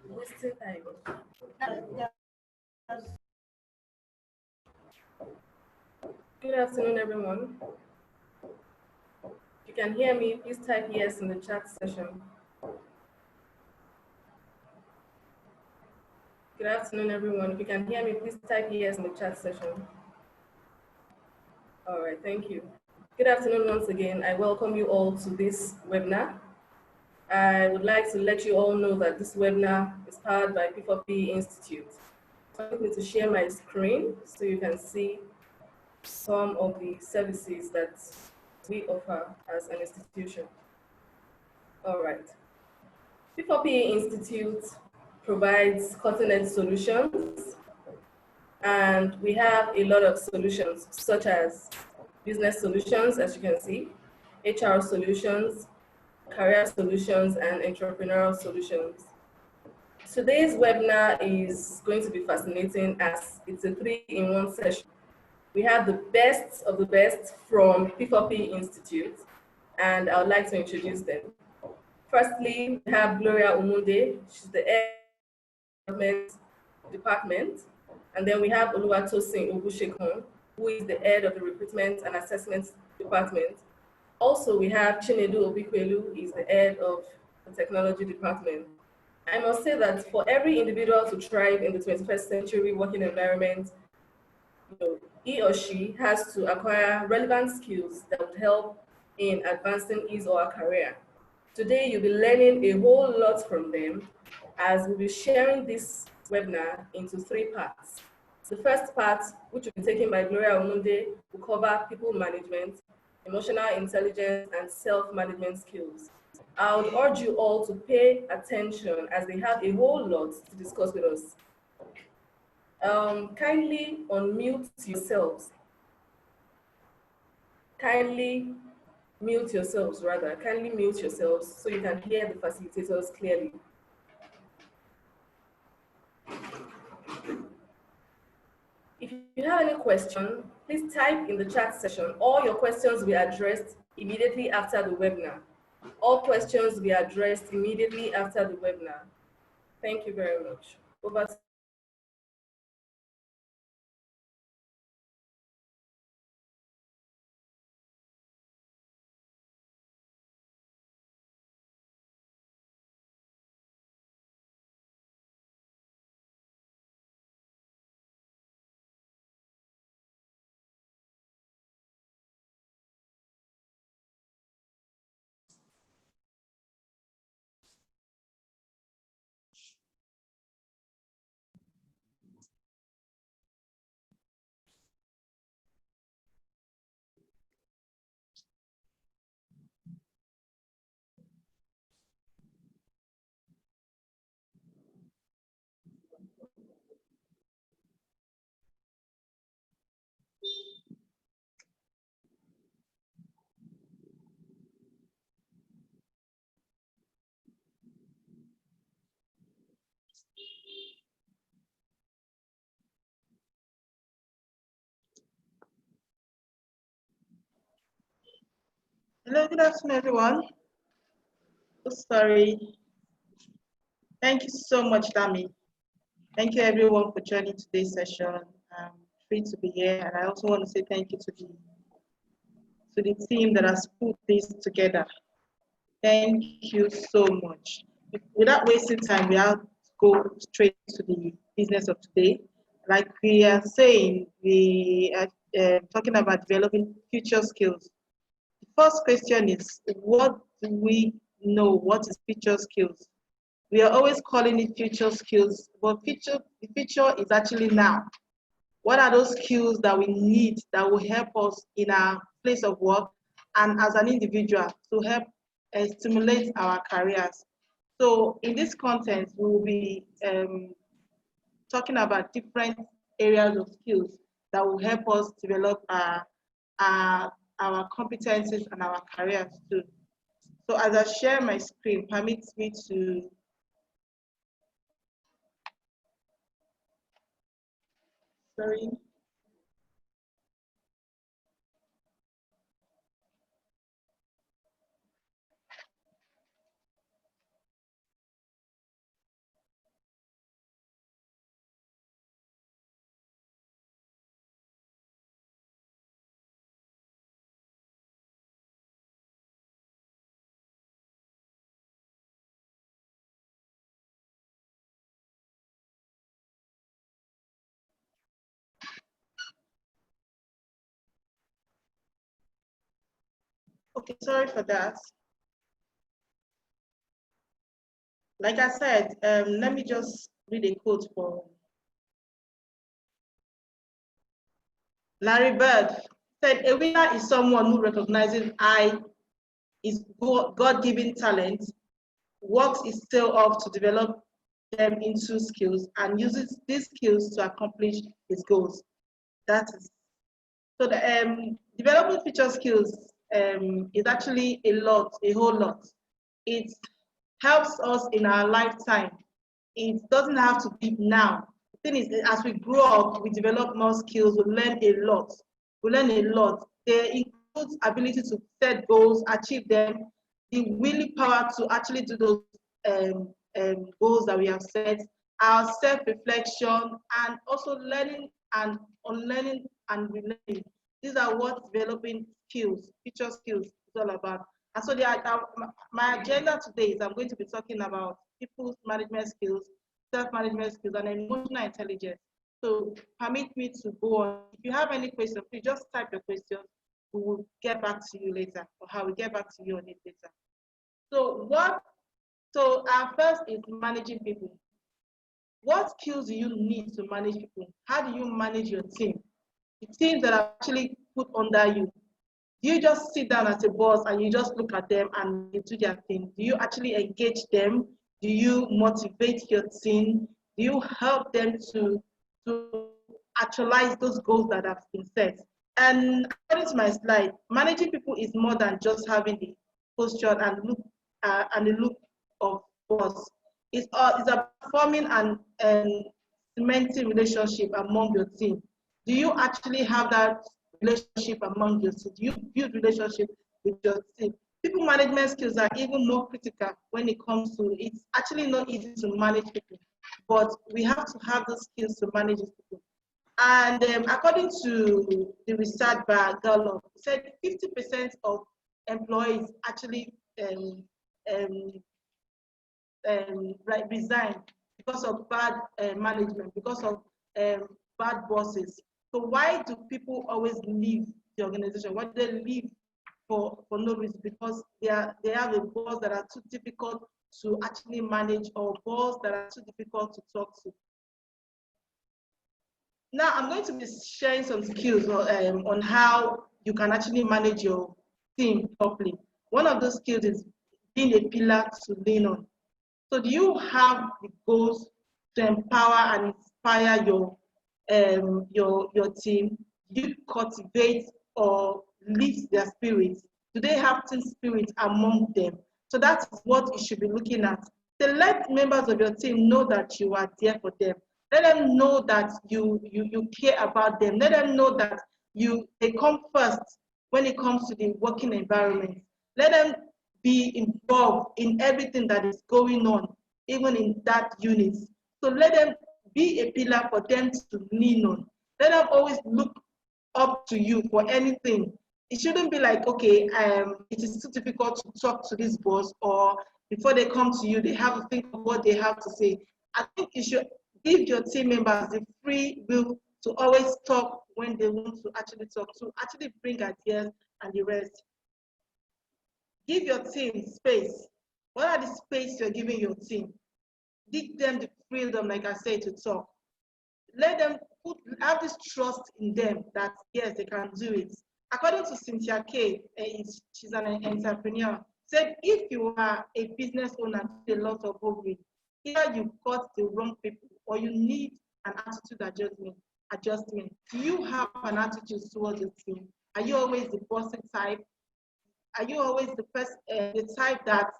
Wasting time. Good afternoon, everyone. If you can hear me, please type yes in the chat session. Good afternoon, everyone. If you can hear me, please type yes in the chat session. All right, thank you. Good afternoon once again. I welcome you all to this webinar. I would like to let you all know that this webinar is powered by P4PE Institute. I need to share my screen so you can see some of the services that we offer as an institution. All right. P4PE Institute provides cutting-edge solutions, and we have a lot of solutions such as business solutions, as you can see, HR solutions, career solutions, and entrepreneurial solutions. Today's webinar is going to be fascinating as it's a 3-in-1 session. We have the best of the best from P4P Institute, and I would like to introduce them. Firstly, we have Gloria Umunde. She's the head of the department. And then we have Oluwatosin Ogushekun, who is the head of the recruitment and assessment department. Also, we have Chinedu Obikwelu, who is the head of the technology department. I must say that for every individual to thrive in the 21st century working environment, he or she has to acquire relevant skills that would help in advancing his or her career. Today, you'll be learning a whole lot from them as we'll be sharing this webinar into 3 parts. The first part, which will be taken by Gloria Omunde, will cover people management, emotional intelligence, and self-management skills. I would urge you all to pay attention as they have a whole lot to discuss with us. Kindly unmute yourselves. Kindly mute yourselves so you can hear the facilitators clearly. If you have any question, please type in the chat session. All your questions will be addressed immediately after the webinar. All questions will be addressed immediately after the webinar. Thank you very much. Over to Hello, good afternoon, everyone. Oh, sorry. Thank you so much, Dami. Thank you, everyone, for joining today's session. I'm free to be here, and I also want to say thank you to the team that has put this together. Thank you so much. Without wasting time, we have to go straight to the business of today. Like we are saying, we are talking about developing future skills. The first question is, what do we know? What is future skills? We are always calling it future skills, but the future is actually now. What are those skills that we need that will help us in our place of work and as an individual to help stimulate our careers? So in this content, we will be talking about different areas of skills that will help us develop our competencies and our careers too. So as I share my screen, permits me to sorry. Okay, sorry for that. Like I said, let me just read a quote for Larry Bird. Said, a winner is someone who recognizes I is God-given talent, works his tail off to develop them into skills, and uses these skills to accomplish his goals. That is so. The developing future skills is actually a whole lot. It helps us in our lifetime. It doesn't have to be now. The thing is, as we grow up, we develop more skills, we learn a lot. We learn a lot. There includes ability to set goals, achieve them, the willing power to actually do those goals that we have set, our self-reflection, and also learning and unlearning and relearning. These are what developing skills, future skills is all about. And so my agenda today is I'm going to be talking about people's management skills, self-management skills, and emotional intelligence. So permit me to go on. If you have any questions, please just type your questions. We will get back to you later, or how we get back to you on it later. So our first is managing people. What skills do you need to manage people? How do you manage your team? The teams that are actually put under you. Do you just sit down as a boss and you just look at them and they do their thing? Do you actually engage them? Do you motivate your team? Do you help them to actualize those goals that have been set? And according to my slide, managing people is more than just having the posture and the look of boss. It's about forming and cementing relationship among your team. Do you actually have that relationship among your team? Do you build relationship with your team? People management skills are even more critical when it comes to, it's actually not easy to manage people, but we have to have the skills to manage these people. And according to the research by Gallup, it said 50% of employees actually um, resign because of bad management, because of bad bosses. So why do people always leave the organization? Why do they leave for no reason? Because they have a boss that are too difficult to actually manage, or boss that are too difficult to talk to. Now I'm going to be sharing some skills on how you can actually manage your team properly. One of those skills is being a pillar to lean on. So do you have the goals to empower and inspire your team? Do you cultivate or lift their spirits? Do they have team spirit among them? So that's what you should be looking at. So let members of your team know that you are there for them. Let them know that you care about them. Let them know that they come first when it comes to the working environment. Let them be involved in everything that is going on, even in that unit. So let them be a pillar for them to lean on. Let them always look up to you for anything. It shouldn't be like, okay, it is too difficult to talk to this boss, or before they come to you, they have to think of what they have to say. I think you should give your team members the free will to always talk when they want to actually talk, to actually bring ideas and the rest. Give your team space. What are the space you're giving your team? Give them the freedom, like I said, to talk. Let them have this trust in them that, yes, they can do it. According to Cynthia Kay, she's an entrepreneur, said if you are a business owner with a lot of overhead, either you got the wrong people or you need an attitude adjustment. Do you have an attitude towards your team? Are you always the bossy type? Are you always the type that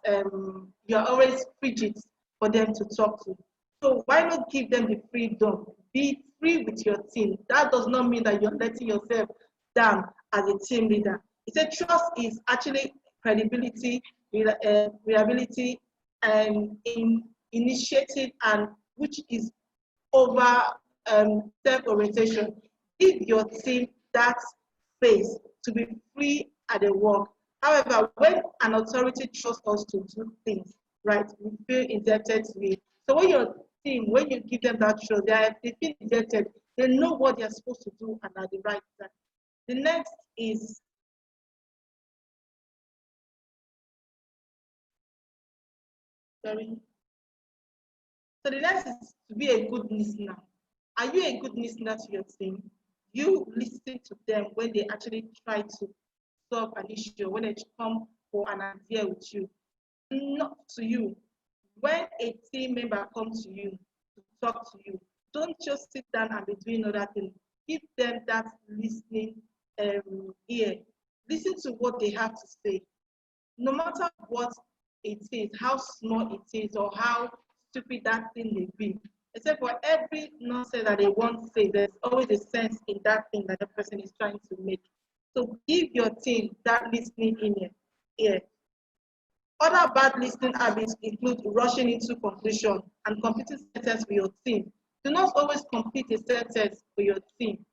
you're always frigid for them to talk to? So why not give them the freedom? Be free with your team. That does not mean that you're letting yourself down as a team leader. It's a trust is actually credibility, reliability, and initiative, and which is over self-orientation. Give your team that space to be free at the work. However, when an authority trusts us to do things, right, we feel indebted to it. So when you give them that trust, they feel indebted. They know what they're supposed to do and at the right time. The next is Sorry. So the next is to be a good listener. Are you a good listener to your team? You listen to them when they actually try to solve an issue, when they come for an idea with you, not to you. When a team member comes to you to talk to you, don't just sit down and be doing other things. Give them that listening ear. Listen to what they have to say. No matter what it is, how small it is, or how stupid that thing may be, except for every nonsense that they want to say, there's always a sense in that thing that the person is trying to make. So give your team that listening ear. Other bad listening habits include rushing into conclusion and completing sentence for your team. Do not always complete a sentence for your team.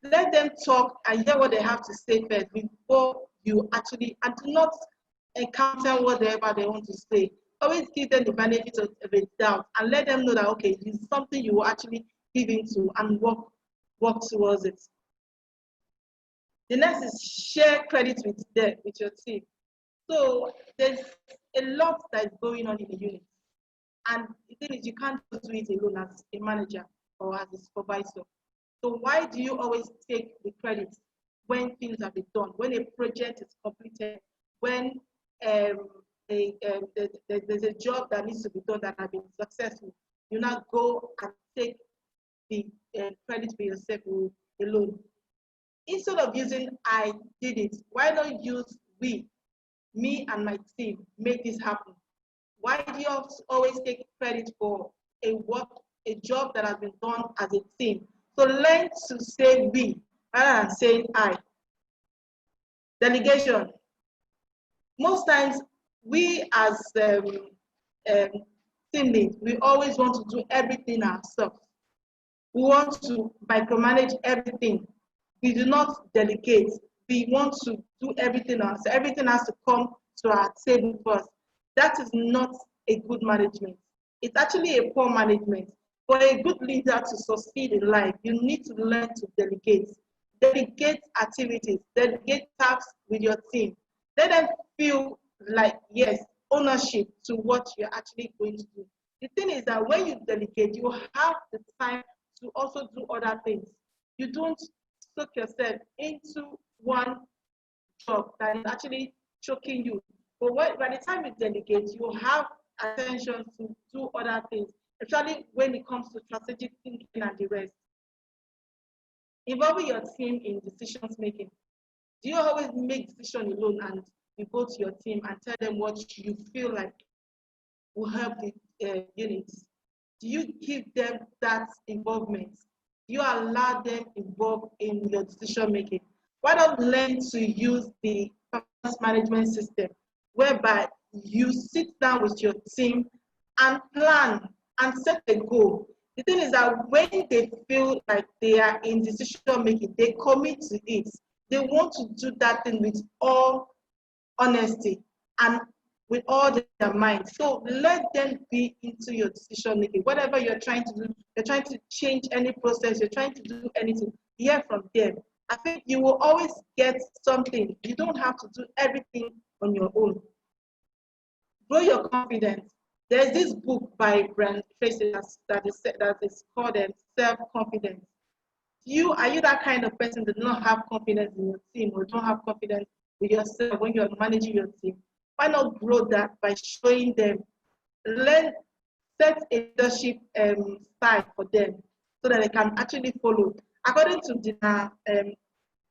Let them talk and hear what they have to say first before you actually, and do not encounter whatever they want to say. Always give them the benefit of a doubt and let them know that, okay, it's something you will actually give into and work towards it. The next is share credit with your team. So there's a lot that is going on in the unit. And the thing is, you can't do it alone as a manager or as a supervisor. So why do you always take the credit when things have been done, when a project is completed, when there's a job that needs to be done that has been successful? You now go and take the credit for yourself alone. Instead of using I did it, why not use we? Me and my team made this happen. Why do you always take credit for a job that has been done as a team? So learn to say we rather than saying I. Delegation. Most times we as team leads, we always want to do everything ourselves. We want to micromanage everything. We do not delegate. We want to do everything else. Everything has to come to our table first. That is not a good management. It's actually a poor management. For a good leader to succeed in life, you need to learn to delegate. Delegate activities, delegate tasks with your team. Let them feel like, yes, ownership to what you're actually going to do. The thing is that when you delegate, you have the time to also do other things. You don't soak yourself into one job that is actually choking you. But by the time you delegate, you have attention to do other things, especially when it comes to strategic thinking and the rest. Involving your team in decisions making. Do you always make decisions alone and you go to your team and tell them what you feel like will help the units? Do you give them that involvement? Do you allow them involved in your decision making? Why not learn to use the performance management system, whereby you sit down with your team and plan and set a goal? The thing is that when they feel like they are in decision making, they commit to it. They want to do that thing with all honesty and with all their mind. So let them be into your decision making. Whatever you're trying to do, you're trying to change any process, you're trying to do anything, hear from them. I think you will always get something. You don't have to do everything on your own. Grow your confidence. There's this book by Brand Tracy that is called Self-Confidence. Are you that kind of person that does not have confidence in your team or don't have confidence with yourself when you're managing your team? Why not grow that by showing them, set a leadership style for them so that they can actually follow. According to Dina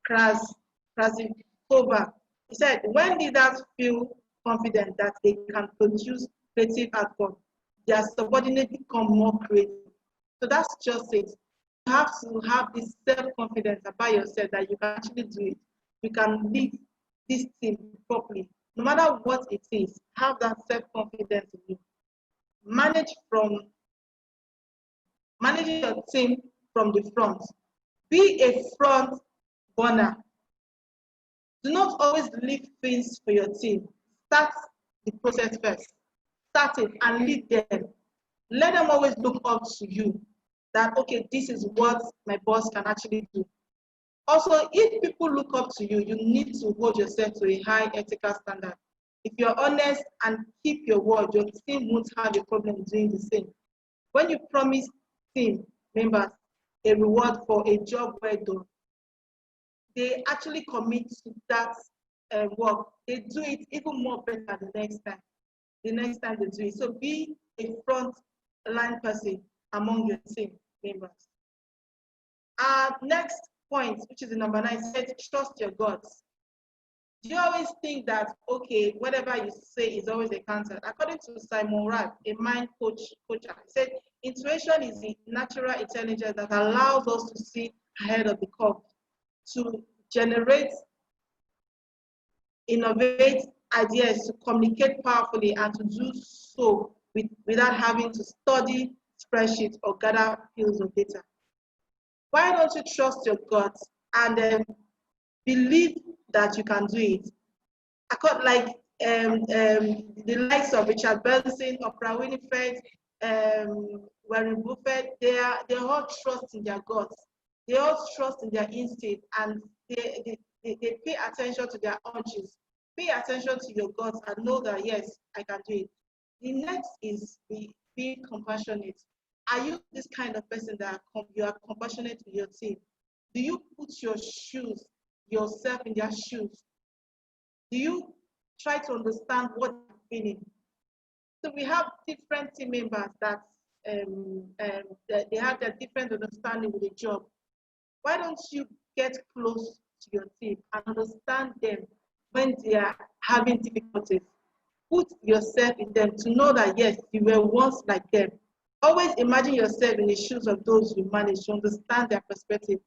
Krasikova, he said, when leaders feel confident that they can produce creative outcomes, their subordinates become more creative. So that's just it. You have to have this self-confidence about yourself that you can actually do it. You can lead this team properly. No matter what it is, have that self-confidence in you. Managing your team from the front. Be a front runner. Do not always leave things for your team. Start the process first. Start it and lead them. Let them always look up to you. That, okay, this is what my boss can actually do. Also, if people look up to you, you need to hold yourself to a high ethical standard. If you're honest and keep your word, your team won't have a problem doing the same. When you promise team members a reward for a job well done, they actually commit to that work. They do it even more better the next time. The next time they do it. So be a front line person among your team members. Next point, which is the number 9, said trust your guts. Do you always think that, okay, whatever you say is always a counter? According to Simon Rath, a mind coach, he said, intuition is the natural intelligence that allows us to see ahead of the curve, to generate, innovate ideas, to communicate powerfully, and to do so without having to study spreadsheets or gather fields of data. Why don't you trust your gut and believe that you can do it? Like the likes of Richard Branson, Oprah Winfrey, Warren Buffett, they all trust in their guts. They all trust in their instinct, and they pay attention to their hunches. Pay attention to your guts and know that, yes, I can do it. The next is being compassionate. Are you this kind of person that you are compassionate with your team? Do you put yourself in their shoes? Do you try to understand what they're feeling? So we have different team members that they have their different understanding with the job. Why don't you get close to your team and understand them when they are having difficulties? Put yourself in them to know that, yes, you were once like them. Always imagine yourself in the shoes of those you manage to understand their perspective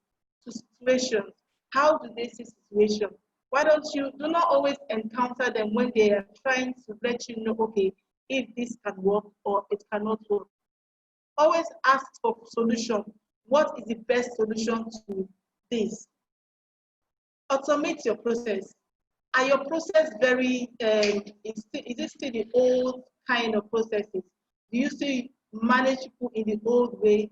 to situations. How do they see situations? Why don't you do not always encounter them when they are trying to let you know, okay, if this can work or it cannot work. Always ask for solution. What is the best solution to this? Automate your process. Are your process very, is it still the old kind of processes? Do you still manage people in the old way,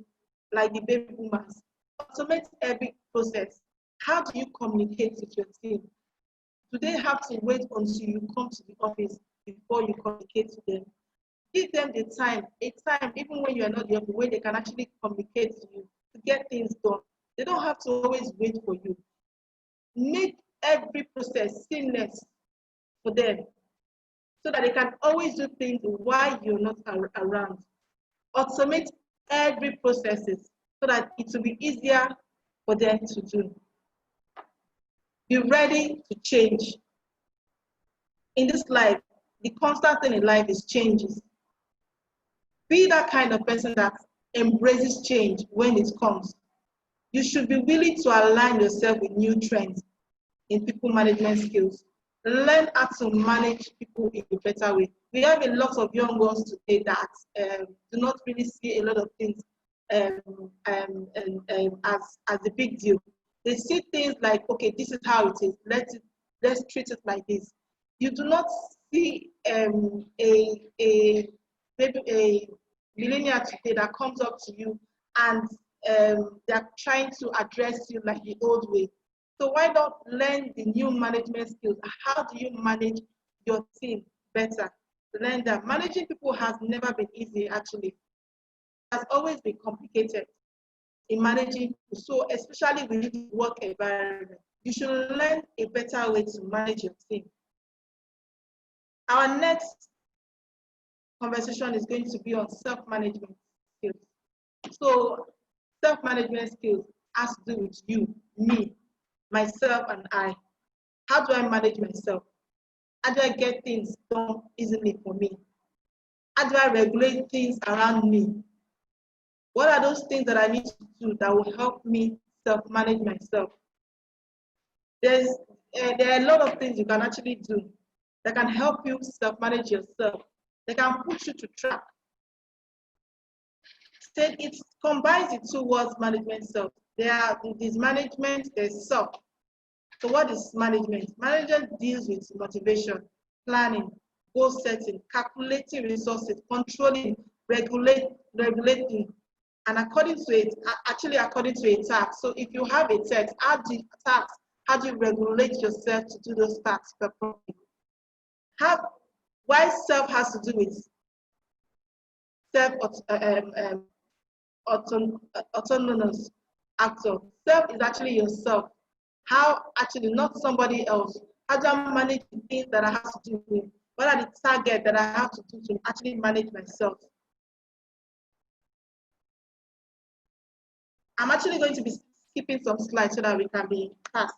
like the baby boomers? Automate every process. How do you communicate with your team? Do they have to wait until you come to the office before you communicate to them? Give them the time, even when you are not the office, where they can actually communicate to you to get things done. They don't have to always wait for you. Make every process seamless for them so that they can always do things while you're not around. Automate every processes so that it will be easier for them to do. Be ready to change. In this life, the constant thing in life is changes. Be that kind of person that embraces change when it comes. You should be willing to align yourself with new trends in people management skills. Learn how to manage people in a better way. We have a lot of young ones today that do not really see a lot of things as a big deal. They see things like, okay, this is how it is. Let's treat it like this. You do not see a millennial today that comes up to you and they're trying to address you like the old way. So why not learn the new management skills? How do you manage your team better? Learn that. Managing people has never been easy, actually. It has always been complicated in managing people. So especially within the work environment, you should learn a better way to manage your team. Our next conversation is going to be on self-management skills. So self-management skills has to do with you, me, myself, and I. How do I manage myself? How do I get things done easily for me? How do I regulate things around me? What are those things that I need to do that will help me self-manage myself? There are a lot of things you can actually do that can help you self-manage yourself. They can put you to track. So it combines the two words, management, self. There's management, there's self. So what is management? Management deals with motivation, planning, goal setting, calculating resources, controlling, regulating, and according to a task. So if you have a task, how do you regulate yourself to do those tasks properly? Why self has to do with self autonomous actor. Self is actually yourself. How actually not somebody else. How do I manage the things that I have to do with? What are the targets that I have to do to actually manage myself? I'm actually going to be skipping some slides so that we can be fast.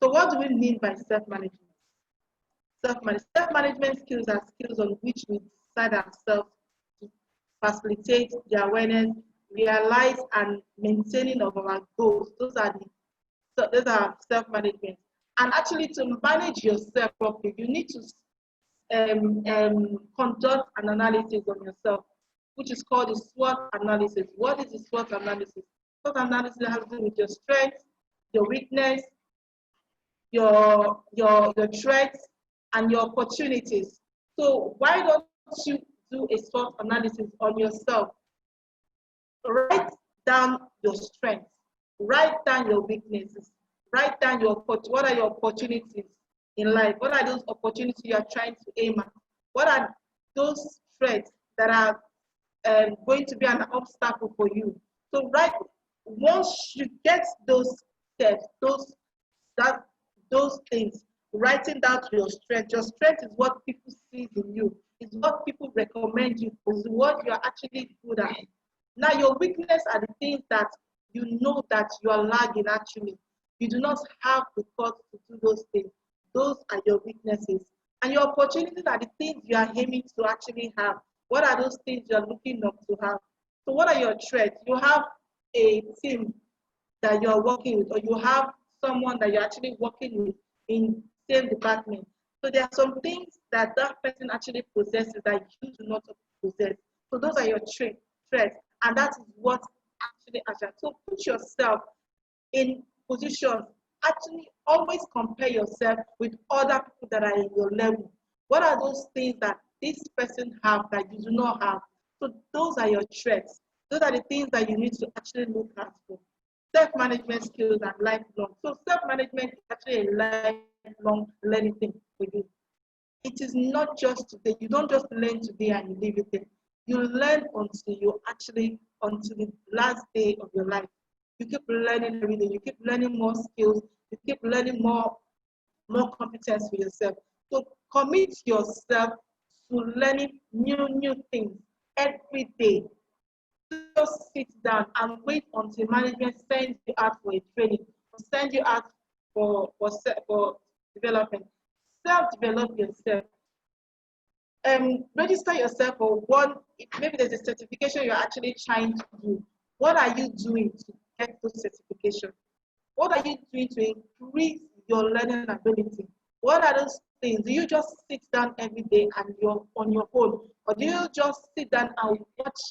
So what do we mean by self-management? Self-management skills are skills on which we decide ourselves to facilitate the awareness, realize, and maintaining of our goals. Those are self-management. And actually, to manage yourself properly, you need to conduct an analysis on yourself, which is called the SWOT analysis. What is the SWOT analysis? SWOT analysis has to do with your strengths, your weakness, your threats, and your opportunities. So why don't you do a SWOT analysis on yourself? Write down your strengths, write down your weaknesses, write down what are your opportunities in life, what are those opportunities you are trying to aim at, what are those threats that are going to be an obstacle for you. So once you get those steps, those things, writing down your strength. Your strength is what people see in you. It's what people recommend you. It's what you're actually good at. Now, your weakness are the things that you know that you are lagging actually. You do not have the thought to do those things. Those are your weaknesses. And your opportunities are the things you are aiming to actually have. What are those things you are looking up to have? So what are your threats? You have a team that you are working with, or you have someone that you're actually working with in same department. So there are some things that that person actually possesses that you do not possess. So those are your threats, and that is what actually actually. So put yourself in positions. Actually, always compare yourself with other people that are in your level. What are those things that this person have that you do not have? So those are your threats. Those are the things that you need to actually look at for. Self-management skills are lifelong. So self-management is actually a lifelong learning thing for you. It is not just today. You don't just learn today and you leave it there. You learn until the last day of your life. You keep learning every day. You keep learning more skills. You keep learning more competence for yourself. So commit yourself to learning new things every day. Just sit down and wait until management sends you out for a training, or send you out for development. Self-develop yourself. Register yourself for one. Maybe there's a certification you're actually trying to do. What are you doing to get those certifications? What are you doing to increase your learning ability? What are those things? Do you just sit down every day and you're on your own? Or do you just sit down and watch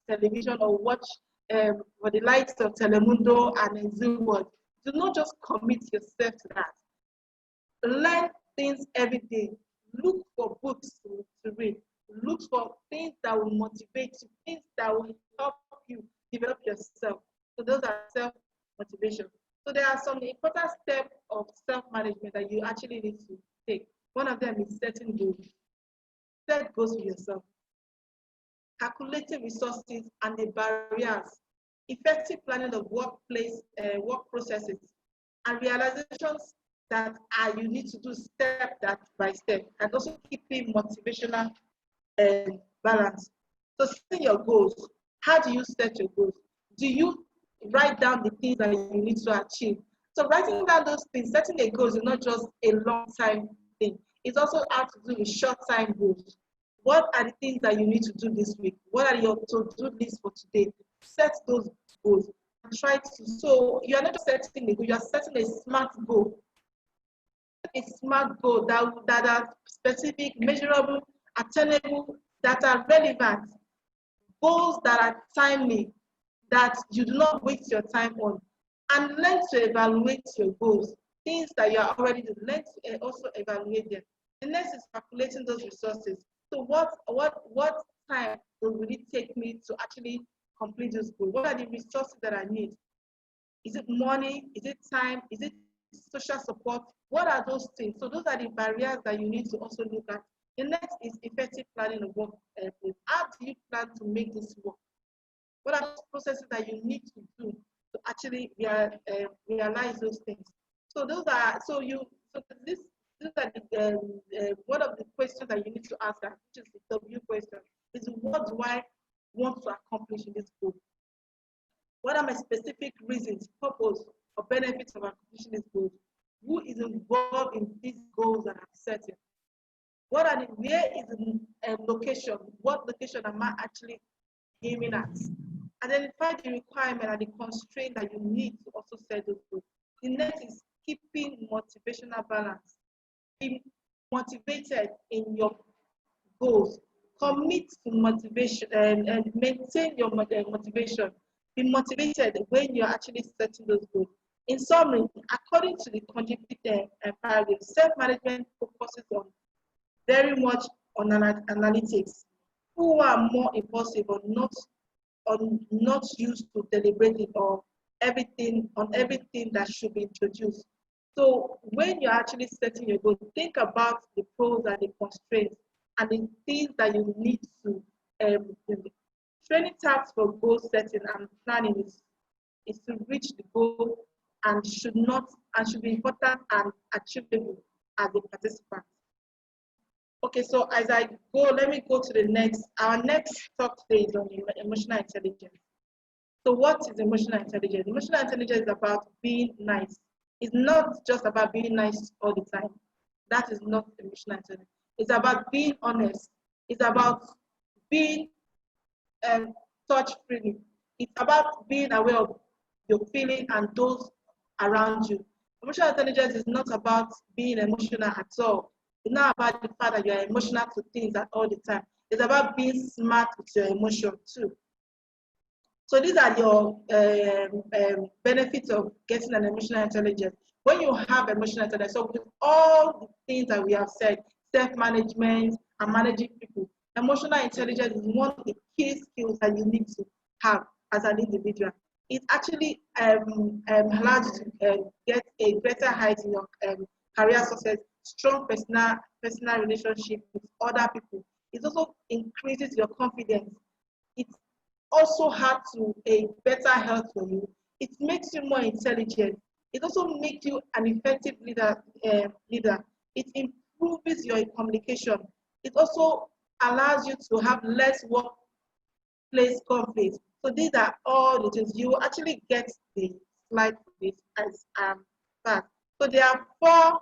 television, or watch for the likes of Telemundo and Zoom World? Do not just commit yourself to that. Learn things every day. Look for books to read. Look for things that will motivate you, things that will help you develop yourself. So those are self-motivation. So there are some important steps of self-management that you actually need to take. One of them is setting goals. Set goals for yourself. Calculating resources and the barriers. Effective planning of work processes, and realizations that you need to do step by step, and also keeping motivational balance. So setting your goals. How do you set your goals? Do you write down the things that you need to achieve? So writing down those things, setting a goal is not just a long time thing. It's also have to do with short time goals. What are the things that you need to do this week? What are your to-do lists for today? Set those goals and try to. So you are not just setting a goal, you are setting a smart goal. A smart goal that are specific, measurable, attainable, that are relevant, goals that are timely, that you do not waste your time on, and learn to evaluate your goals. Things that you are already doing, learn to also evaluate them. The next is calculating those resources. So what time will it take me to actually complete this goal? What are the resources that I need? Is it money? Is it time? Is it social support. What are those things? So those are the barriers that you need to also look at. The next is effective planning of work. How do you plan to make this work? What are those processes that you need to do to actually realize those things? So those are these are one of the questions that you need to ask, which is the W question, is what do I want to accomplish in this goal? What are my specific reasons, purpose, or benefits of accomplishing this goal? Who is involved in these goals that I'm setting? Where is the location? What location am I actually aiming at? Identify the requirement and the constraint that you need to also set those goals. The next is keeping motivational balance. Be motivated in your goals. Commit to motivation and maintain your motivation. Be motivated when you're actually setting those goals. In summary, according to the conjugated paragraph, self-management focuses on very much on analytics. Who are more impulsive or not used to deliberating or everything that should be introduced. So when you're actually setting your goal, think about the pros and the constraints and the things that you need to do. Training tasks for goal setting and planning is to reach the goal and should be important and achievable as a participant. Okay, so as I go, let me go to the next. Our next talk today is on emotional intelligence. So what is emotional intelligence? Emotional intelligence is about being nice. It's not just about being nice all the time. That is not emotional intelligence. It's about being honest. It's about being touch freely. It's about being aware of your feeling and those around you. Emotional intelligence is not about being emotional at all. It's not about the fact that you are emotional to things at all the time. It's about being smart with your emotion too. So these are your benefits of getting an emotional intelligence. When you have emotional intelligence, so with all the things that we have said, self-management and managing people, emotional intelligence is one of the key skills that you need to have as an individual. It actually allows you to get a greater height in your career success, strong personal relationship with other people. It also increases your confidence. It also has to a better health for you. It makes you more intelligent. It also makes you an effective leader. It improves your communication. It also allows you to have less workplace conflict. So these are all the things. You will actually get the slide for this as fast. So there are four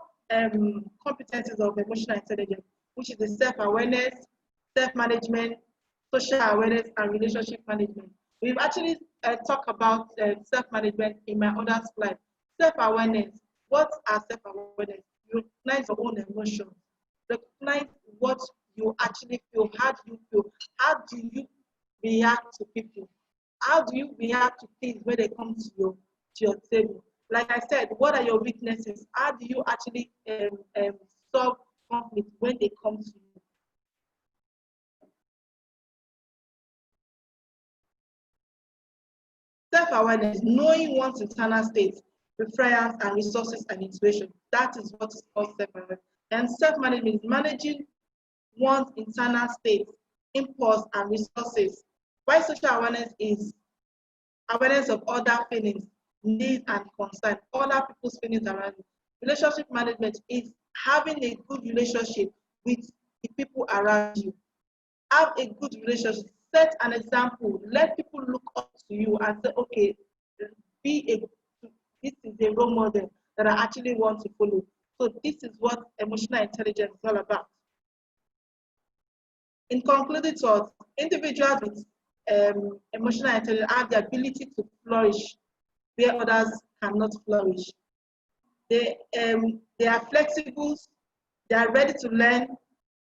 competencies of emotional intelligence, which is the self-awareness, self-management, social awareness, and relationship management. We've actually talked about self-management in my other slide. Self-awareness. What are self-awareness? You recognize your own emotions. Recognize what you actually feel. How do you feel? How do you react to people? How do you react to things when they come to your table? Like I said, what are your weaknesses? How do you actually solve conflict when they come to you? Self-awareness, knowing one's internal state, preference, and resources and intuition. That is what is called self-awareness. And self-management is managing one's internal state, impulse, and resources. While social awareness is awareness of other feelings, needs, and concerns, other people's feelings around you. Relationship management is having a good relationship with the people around you. Have a good relationship. Set an example. Let people look up to you and say, okay, this is a role model that I actually want to follow. So this is what emotional intelligence is all about. In concluding thoughts, individuals with emotional intelligence have the ability to flourish where others cannot flourish. They are flexible, they are ready to learn.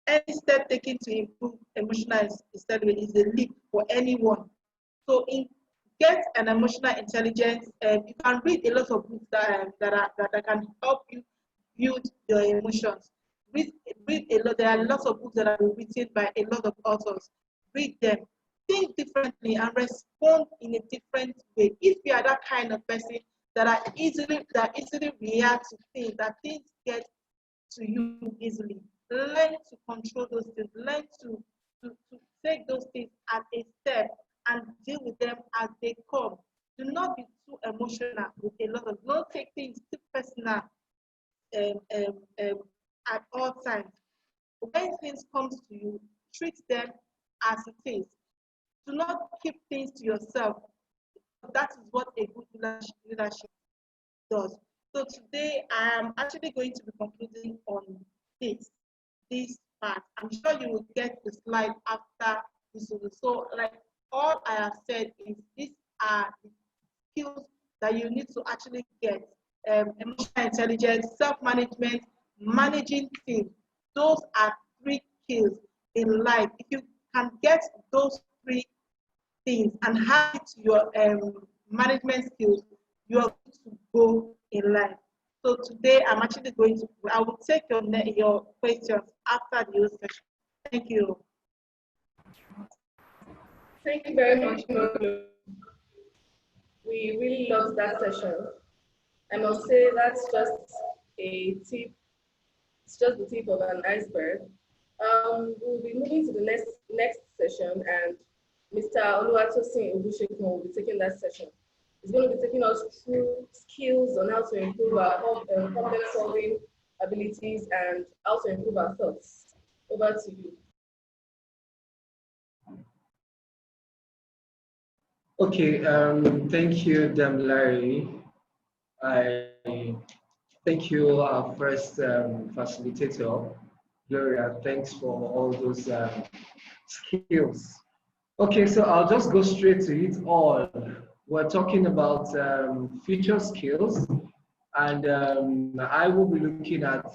Any step taken to improve emotional intelligence is a leap for anyone. So get an emotional intelligence. You can read a lot of books that can help you build your emotions. Read a lot. There are lots of books that are written by a lot of authors. Read them. Think differently and respond in a different way. If you are that kind of person that easily react to things, that things get to you easily. Learn to control those things. Learn to take those things as a step and deal with them as they come. Do not be too emotional with a lot of. Don't take things too personal um, um, um, at all times. When things come to you, treat them as it is. Do not keep things to yourself. That is what a good leadership does. So today I am actually going to be concluding on this part. I'm sure you will get the slide after this. So like all I have said is these are the skills that you need to actually get. Emotional intelligence, self-management, managing teams. Those are three skills in life. If you can get those three things and have it to your management skills, you are going to go in life. So today I'm actually I will take your questions after the session. Thank you. Thank you very much, Nolo. We really loved that session. I must say that's just a tip. It's just the tip of an iceberg. We'll be moving to the next session, and Mr. Oluwatosin Ogushekun will be taking that session. He's going to be taking us through skills on how to improve our problem-solving abilities and how to improve our thoughts. Over to you. Okay, thank you, Larry. I thank you, our first facilitator, Gloria. Thanks for all those skills. Okay, so I'll just go straight to it all. We're talking about future skills, and I will be looking at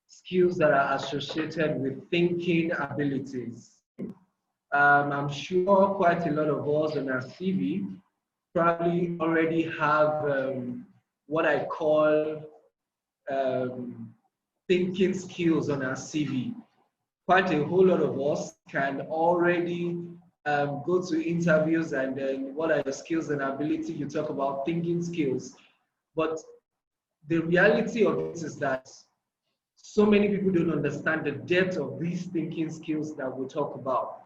skills that are associated with thinking abilities. I'm sure quite a lot of us on our CV probably already have what I call thinking skills on our CV. Quite a whole lot of us can already go to interviews, and then what are your skills and ability? You talk about thinking skills. But the reality of it is that so many people don't understand the depth of these thinking skills that we talk about.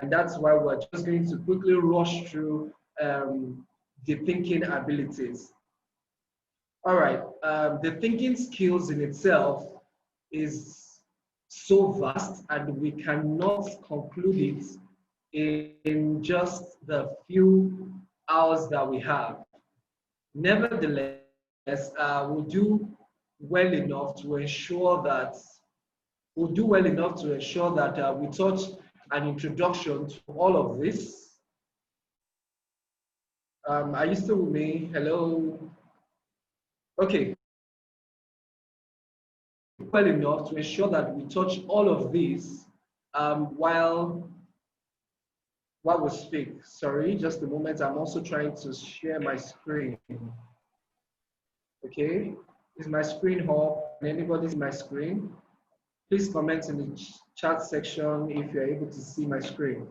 And that's why we're just going to quickly rush through the thinking abilities. All right, the thinking skills in itself is so vast, and we cannot conclude it in just the few hours that we have. Nevertheless, we'll do well enough to ensure that we touch an introduction to all of this. Are you still with me? Hello? Okay. Well enough to ensure that we touch all of these while we speak. Sorry, just a moment. I'm also trying to share my screen. Okay, is my screen up? Can anybody see my screen? Please comment in the chat section if you're able to see my screen.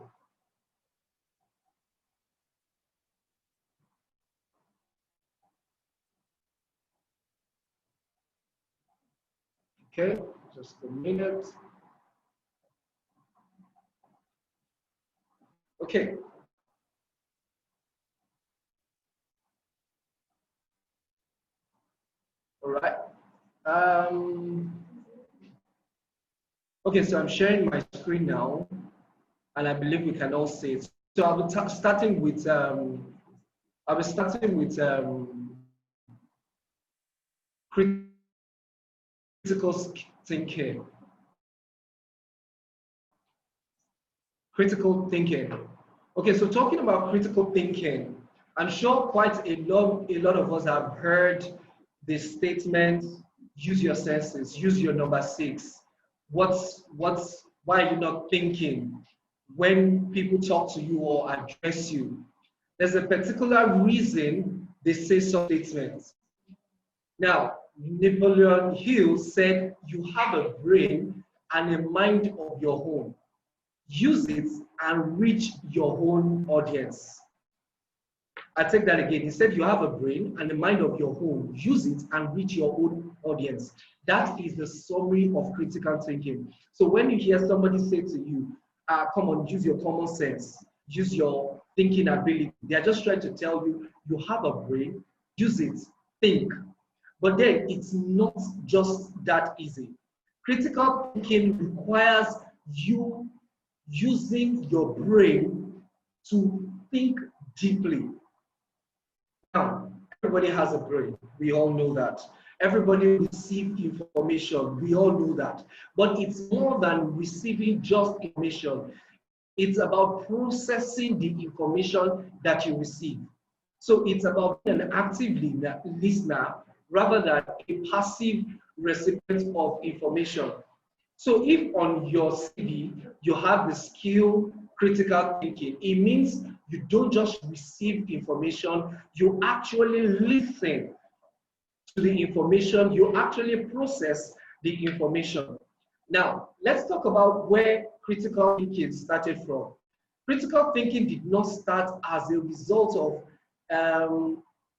Okay, just a minute. Okay. All right. Okay, so I'm sharing my screen now, and I believe we can all see it. So I'll be starting with critical thinking. Critical thinking. Okay, so talking about critical thinking, I'm sure quite a lot of us have heard the statement, use your senses, use your number six. Why are you not thinking when people talk to you or address you? There's a particular reason they say such statements. Now, Napoleon Hill said, you have a brain and a mind of your own. Use it and reach your own audience. I take that again. He said you have a brain and a mind of your own. Use it and reach your own audience. That is the summary of critical thinking. So when you hear somebody say to you, come on, use your common sense, use your thinking ability, they are just trying to tell you, you have a brain, use it, think. But then it's not just that easy. Critical thinking requires you using your brain to think deeply. Now, everybody has a brain. We all know that. Everybody receives information. We all know that. But it's more than receiving just information. It's about processing the information that you receive. So it's about being an active listener rather than a passive recipient of information. So if on your CV you have the skill critical thinking, it means you don't just receive information, you actually listen to the information, you actually process the information. Now, let's talk about where critical thinking started from. Critical thinking did not start as a result of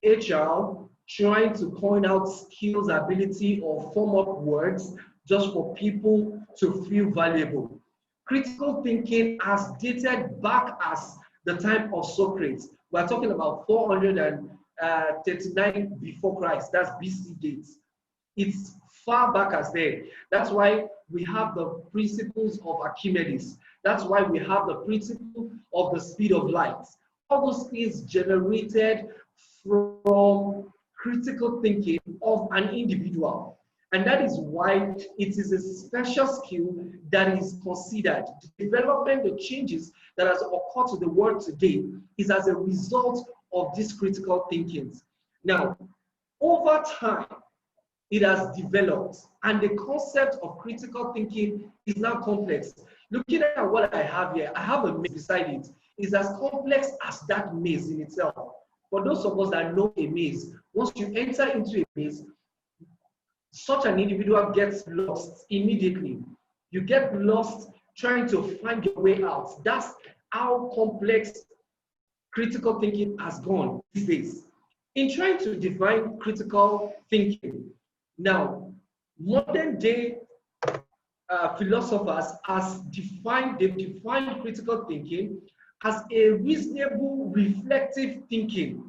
HR trying to point out skills, ability, or form up words just for people to feel valuable. Critical thinking has dated back as the time of Socrates. We're talking about 439 before Christ. That's BC dates. It's far back as there. That's why we have the principles of Archimedes. That's why we have the principle of the speed of light. All those things generated from critical thinking of an individual. And that is why it is a special skill that is considered. The development, the changes that has occurred to the world today is as a result of this critical thinking. Now, over time, it has developed, and the concept of critical thinking is now complex. Looking at what I have here, I have a maze beside it. It's as complex as that maze in itself. For those of us that know a maze, once you enter into a maze, such an individual gets lost immediately. You get lost trying to find your way out. That's how complex critical thinking has gone these days. In trying to define critical thinking, now, modern day philosophers they've defined critical thinking as a reasonable reflective thinking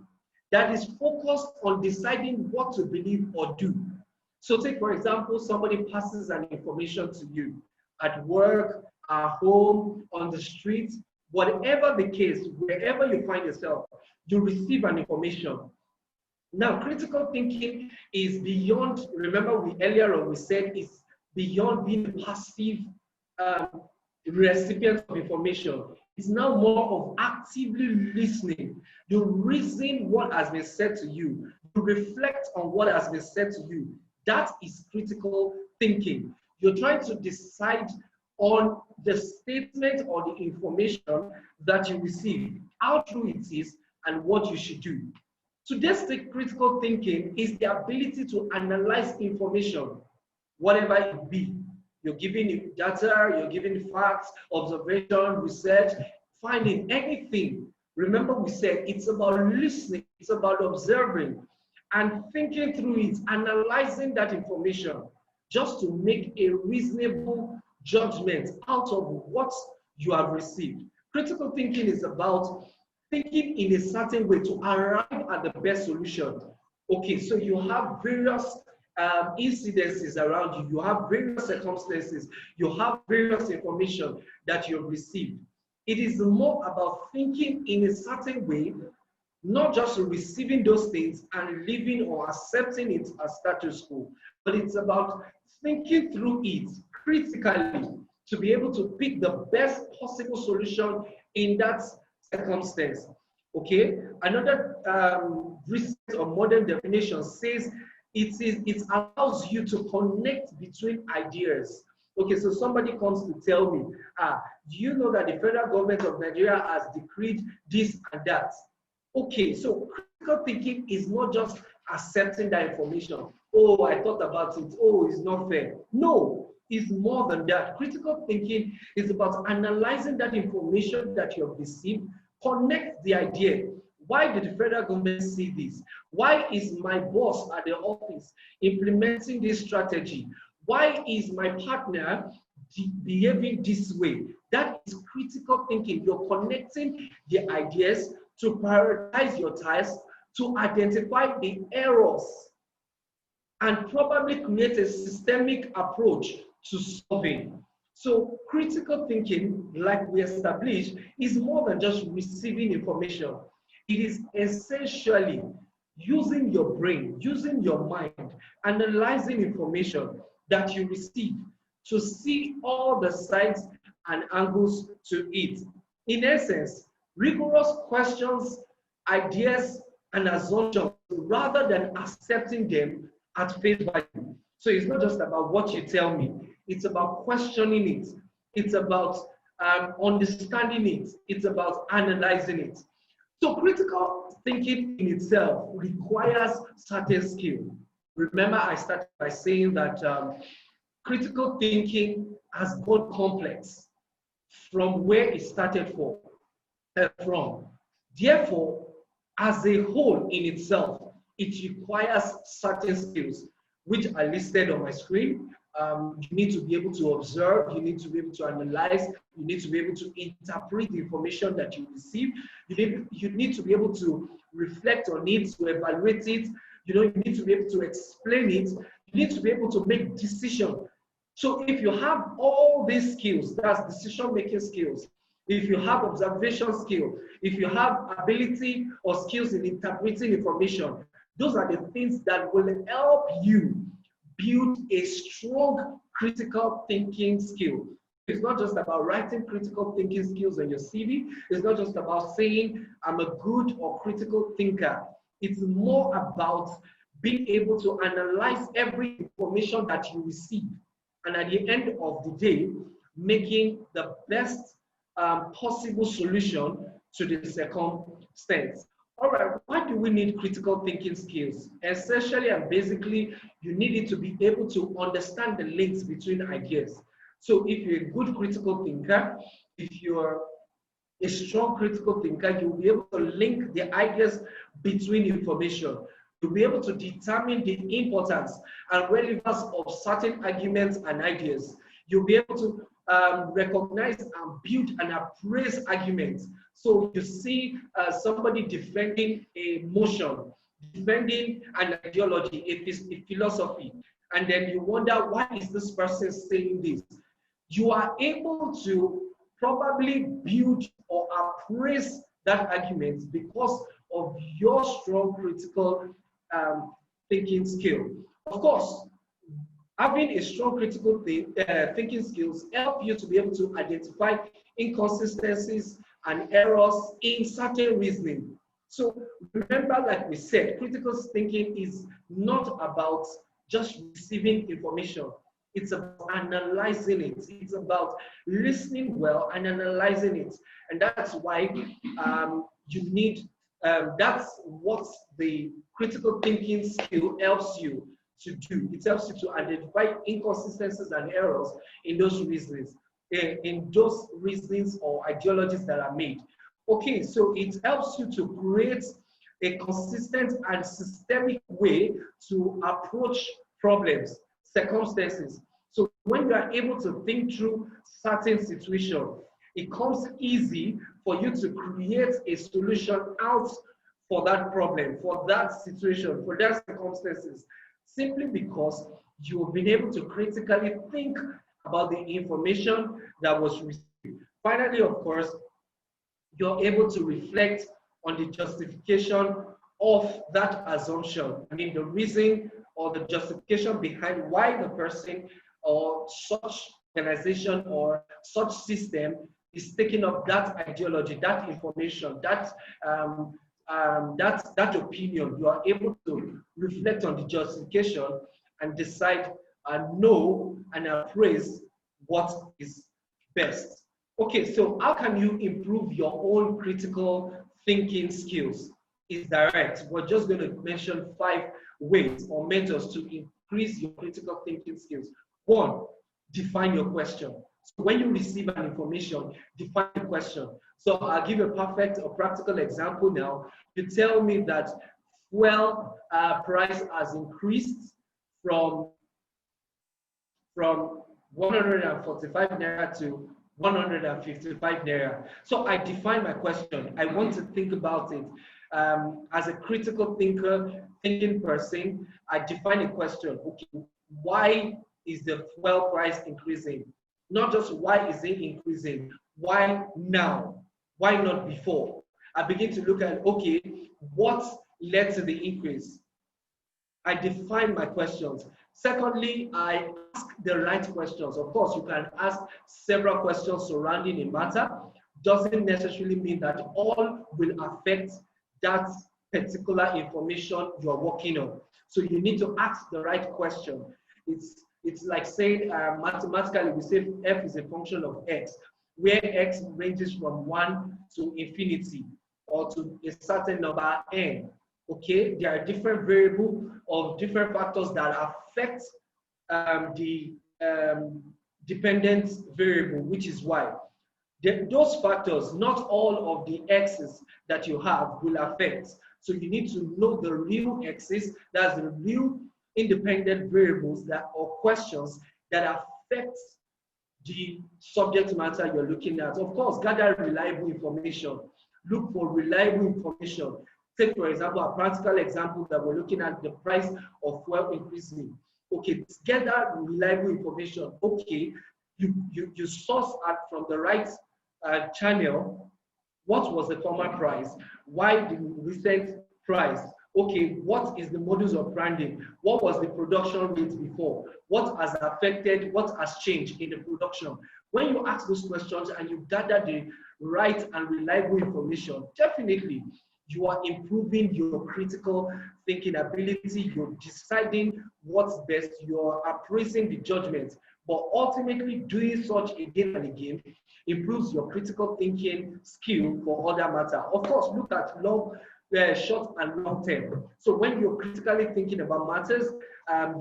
that is focused on deciding what to believe or do. So take, for example, somebody passes an information to you at work, at home, on the street, whatever the case, wherever you find yourself, you receive an information. Now, critical thinking is beyond, remember earlier on we said it's beyond being a passive recipient of information. It's now more of actively listening. You reason what has been said to you. You reflect on what has been said to you. That is critical thinking. You're trying to decide on the statement or the information that you receive, how true it is, and what you should do. Today's critical thinking is the ability to analyze information, whatever it be. You're giving data, you're giving facts, observation, research, finding anything. Remember we said it's about listening, it's about observing and thinking through it, analyzing that information just to make a reasonable judgment out of what you have received. Critical thinking is about thinking in a certain way to arrive at the best solution. Okay, so you have various incidences around you, you have various circumstances, you have various information that you've received. It is more about thinking in a certain way, not just receiving those things and living or accepting it as status quo, but it's about thinking through it critically to be able to pick the best possible solution in that circumstance. Okay, another recent or modern definition says it allows you to connect between ideas. Okay, so somebody comes to tell me, do you know that the federal government of Nigeria has decreed this and that? Okay, so critical thinking is not just accepting that information. Oh, I thought about it. Oh, it's not fair. No, it's more than that. Critical thinking is about analyzing that information that you have received, connect the idea. Why did the federal government see this? Why is my boss at the office implementing this strategy? Why is my partner behaving this way? That is critical thinking. You're connecting the ideas to prioritize your tasks, to identify the errors, and probably create a systemic approach to solving. So critical thinking, like we established, is more than just receiving information. It is essentially using your brain, using your mind, analyzing information that you receive to see all the sides and angles to it. In essence, rigorous questions, ideas, and assumptions rather than accepting them at face value. So it's not just about what you tell me, it's about questioning it, it's about understanding it, it's about analyzing it. So critical thinking in itself requires certain skill. Remember, I started by saying that critical thinking has gone complex from where it started from. Therefore, as a whole in itself, it requires certain skills, which are listed on my screen. You need to be able to observe, you need to be able to analyze, you need to be able to interpret the information that you receive, you need to be able to reflect on it, to evaluate it, you need to be able to explain it, you need to be able to make decisions. So if you have all these skills, that's decision-making skills, if you have observation skill, if you have ability or skills in interpreting information, those are the things that will help you build a strong critical thinking skill. It's not just about writing critical thinking skills on your CV. It's not just about saying, I'm a good or critical thinker. It's more about being able to analyze every information that you receive. And at the end of the day, making the best possible solution to the circumstance. All right, why do we need critical thinking skills? Essentially and basically, you need it to be able to understand the links between ideas. So if you're a good critical thinker, if you're a strong critical thinker, you'll be able to link the ideas between information. You'll be able to determine the importance and relevance of certain arguments and ideas. You'll be able to recognize and build and appraise arguments. So you see somebody defending a motion, defending an ideology, a philosophy, and then you wonder, why is this person saying this? You are able to probably build or appraise that argument because of your strong critical thinking skill. Of course, having a strong critical thinking skills help you to be able to identify inconsistencies and errors in certain reasoning. So remember, like we said, critical thinking is not about just receiving information. It's about analyzing it. It's about listening well and analyzing it. And that's why you need, that's what the critical thinking skill helps you to do. It helps you to identify inconsistencies and errors in those reasonings, or ideologies that are made. Okay, so it helps you to create a consistent and systemic way to approach problems, circumstances. So when you are able to think through certain situations, it comes easy for you to create a solution out for that problem, for that situation, for that circumstances, simply because you've been able to critically think about the information that was received. Finally, of course, you're able to reflect on the justification of that assumption. I mean, the reason or the justification behind why the person or such organization or such system is taking up that ideology, that information, that opinion. You are able to reflect on the justification and decide and know and appraise what is best. Okay, so how can you improve your own critical thinking skills? Is direct. We're just going to mention 5 ways or methods to increase your critical thinking skills. 1, define your question. So when you receive an information, define the question. So I'll give a perfect or practical example now. You tell me that fuel price has increased from 145 naira to 155 naira. So I define my question. I want to think about it. As a critical thinker, thinking person, I define a question. Okay, why is the fuel price increasing? Not just why is it increasing, why now? Why not before? I begin to look at, okay, what led to the increase? I define my questions. Secondly, I ask the right questions. Of course, you can ask several questions surrounding a matter. Doesn't necessarily mean that all will affect that particular information you're working on. So you need to ask the right question. It's like saying mathematically, we say f is a function of x, where x ranges from 1 to infinity or to a certain number n. Okay, there are different variables of different factors that affect the dependent variable, which is y. Those factors, not all of the x's that you have will affect. So you need to know the real x's, that's the real independent variables that or questions that affect the subject matter you're looking at. Of course, gather reliable information. Look for reliable information. Take, for example, a practical example that we're looking at, the price of fuel increasing. Okay, gather reliable information. Okay, you source from the right channel. What was the former price? Why the recent price? Okay, what is the modus operandi? What was the production rate before? What has affected, what has changed in the production? When you ask those questions and you gather the right and reliable information, definitely you are improving your critical thinking ability, you're deciding what's best, you're appraising the judgment, but ultimately doing such again and again improves your critical thinking skill for other matter. Of course, look at short and long term. So when you're critically thinking about matters,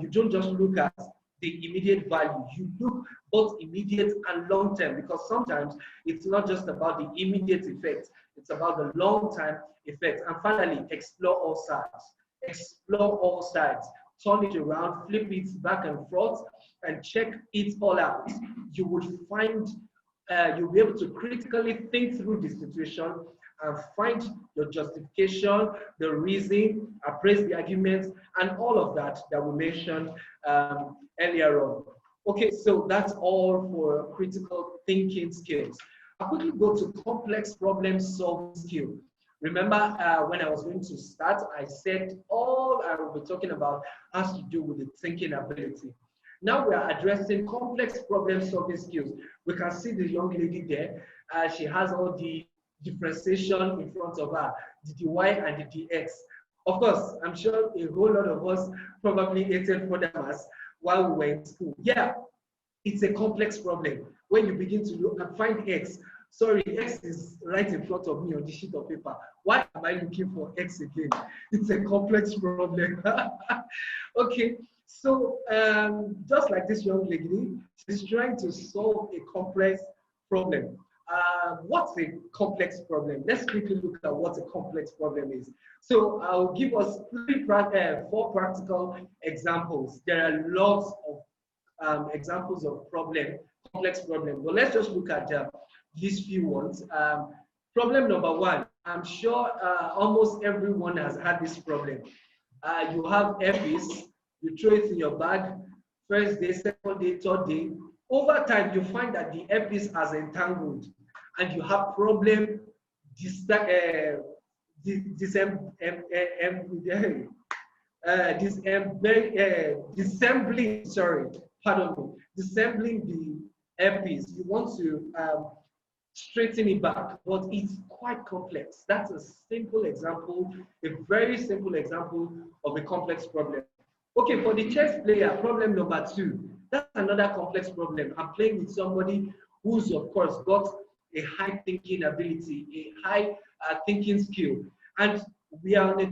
you don't just look at the immediate value, you look both immediate and long term, because sometimes it's not just about the immediate effect, it's about the long term effect. And finally, explore all sides. Explore all sides. Turn it around, flip it back and forth, and check it all out. You would find, you'll be able to critically think through the situation and find your justification, the reason, appraise the arguments, and all of that that we mentioned earlier on. Okay, so that's all for critical thinking skills. I'll quickly go to complex problem solving skill. Remember when I was going to start, I said all I will be talking about has to do with the thinking ability. Now we are addressing complex problem solving skills. We can see the young lady there. She has all the differentiation in front of her, the dy and the dx. Of course, I'm sure a whole lot of us probably hated furthermore while we were in school. Yeah, it's a complex problem. When you begin to look and find x, sorry, x is right in front of me on the sheet of paper. Why am I looking for x again? It's a complex problem. Okay, so just like this young lady, she's trying to solve a complex problem. What's a complex problem? Let's quickly look at what a complex problem is. So I'll give us 4 practical examples. There are lots of examples of complex problem, but let's just look at these few ones. Problem number 1, I'm sure almost everyone has had this problem. You have earpiece, you throw it in your bag, first day, second day, third day. Over time, you find that the earpiece has entangled, and you have problem disassembling the earpiece. You want to straighten it back, but it's quite complex. That's a simple example, a very simple example of a complex problem. Okay, for the chess player, problem number 2, that's another complex problem. I'm playing with somebody who's, of course, got a high thinking ability, a high thinking skill. And we are on a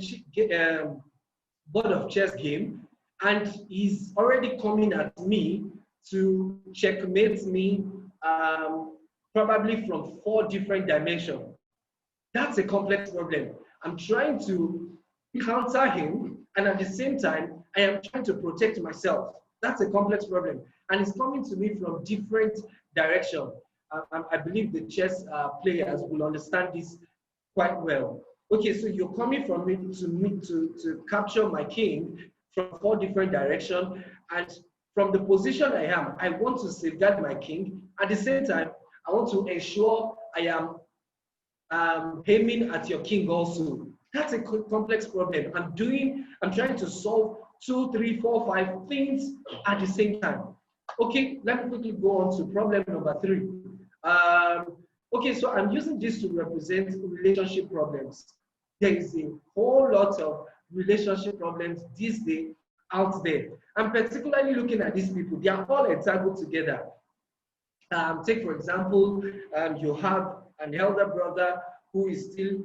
board of chess game, and he's already coming at me to checkmate me probably from 4 different dimensions. That's a complex problem. I'm trying to counter him, and at the same time, I am trying to protect myself. That's a complex problem, and it's coming to me from different directions. I believe the chess players will understand this quite well. Okay, so you're coming from me to capture my king from 4 different directions, and from the position I am, I want to safeguard my king. At the same time, I want to ensure I am aiming at your king also. That's a complex problem. I'm trying to solve 2, 3, 4, 5 things at the same time. Okay, let me quickly go on to problem number 3. Okay, so I'm using this to represent relationship problems. There is a whole lot of relationship problems these days out there. I'm particularly looking at these people. They are all entangled together. Take for example, you have an elder brother who is still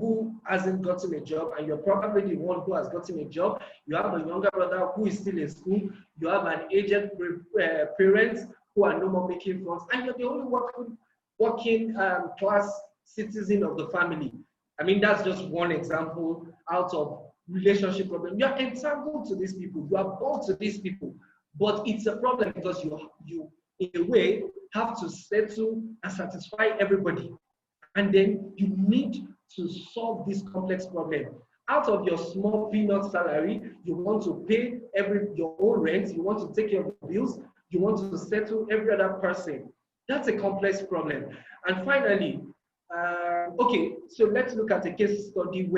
who hasn't gotten a job, and you're probably the one who has gotten a job. You have a younger brother who is still in school. You have an aged parents who are no more making funds, and you're the only working class citizen of the family. I mean, that's just one example out of relationship problem. You are entangled to these people. You are bound to these people, but it's a problem because you in a way have to settle and satisfy everybody. And then you need to solve this complex problem. Out of your small peanut salary, you want to pay your own rent, you want to take care of your bills, you want to settle every other person. That's a complex problem. And finally, okay, so let's look at a case study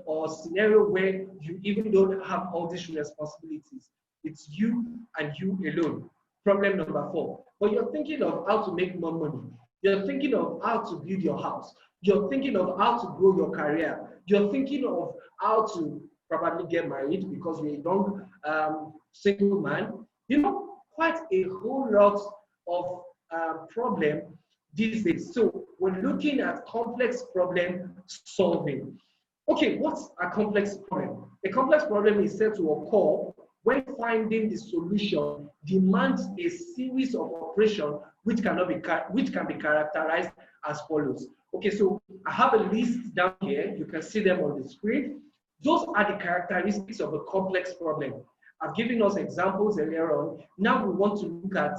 or scenario where you even don't have all these responsibilities. It's you and you alone. Problem number 4. But you're thinking of how to make more money. You're thinking of how to build your house. You're thinking of how to grow your career. You're thinking of how to probably get married because you're a young single man. You know, quite a whole lot of problem these days. So we're looking at complex problem solving. Okay, what's a complex problem? A complex problem is said to occur when finding the solution demands a series of operations which can be characterized as follows. Okay, so I have a list down here. You can see them on the screen. Those are the characteristics of a complex problem. I've given us examples earlier on. Now we want to look at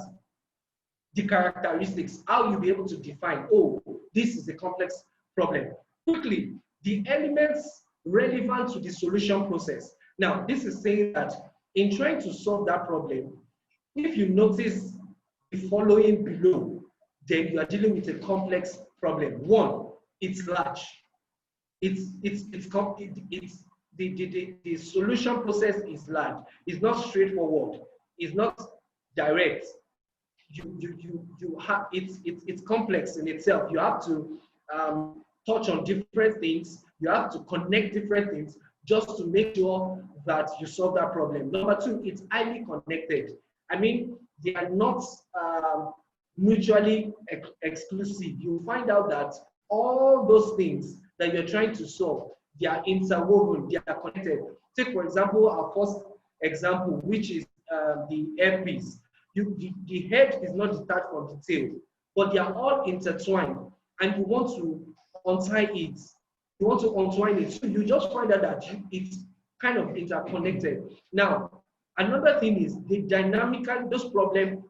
the characteristics, how you'll be able to define, oh, this is a complex problem. Quickly, the elements relevant to the solution process. Now, this is saying that in trying to solve that problem, if you notice the following below, then you are dealing with a complex problem. 1, it's large. The solution process is large. It's not straightforward. It's not direct. It's complex in itself. You have to touch on different things. You have to connect different things just to make sure that you solve that problem. Number 2, it's highly connected. I mean, they are not mutually exclusive. You find out that all those things that you're trying to solve, they are interwoven, they are connected. Take, for example, our first example, which is the earpiece. The head is not detached from the tail, but they are all intertwined, and you want to untie it. You want to untwine it. So you just find out that it's kind of interconnected. Now, another thing is those problems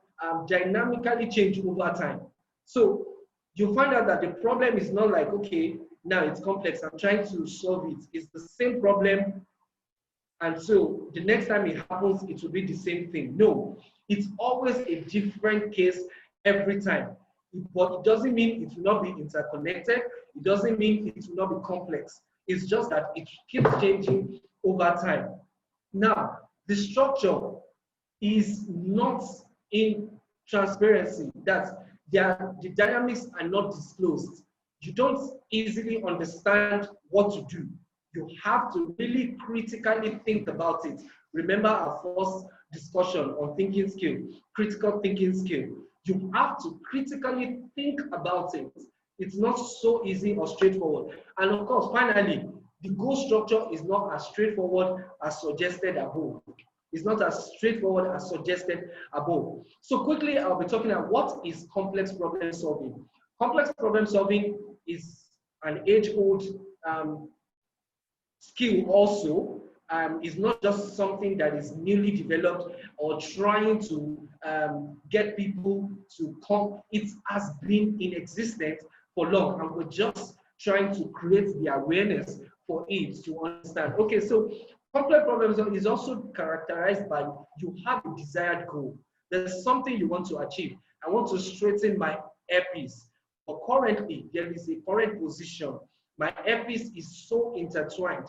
dynamically change over time. So you find out that the problem is not like, okay, now it's complex, I'm trying to solve it. It's the same problem. And so the next time it happens, it will be the same thing. No, it's always a different case every time. But it doesn't mean it will not be interconnected. It doesn't mean it will not be complex. It's just that it keeps changing over time. Now, the structure is not in transparency, that the dynamics are not disclosed. You don't easily understand what to do. You have to really critically think about it. Remember our first discussion on thinking skill, critical thinking skill. You have to critically think about it. It's not so easy or straightforward. And of course, finally, the goal structure is not as straightforward as suggested above. It's not as straightforward as suggested above. So quickly, I'll be talking about what is complex problem solving. Complex problem solving is an age-old skill also. Is not just something that is newly developed or trying to get people to come. It has been in existence for long, and we're just trying to create the awareness for it to understand. Okay, so complex problems is also characterized by you have a desired goal. There's something you want to achieve. I want to straighten my earpiece, but currently there is a current position. My earpiece is so intertwined,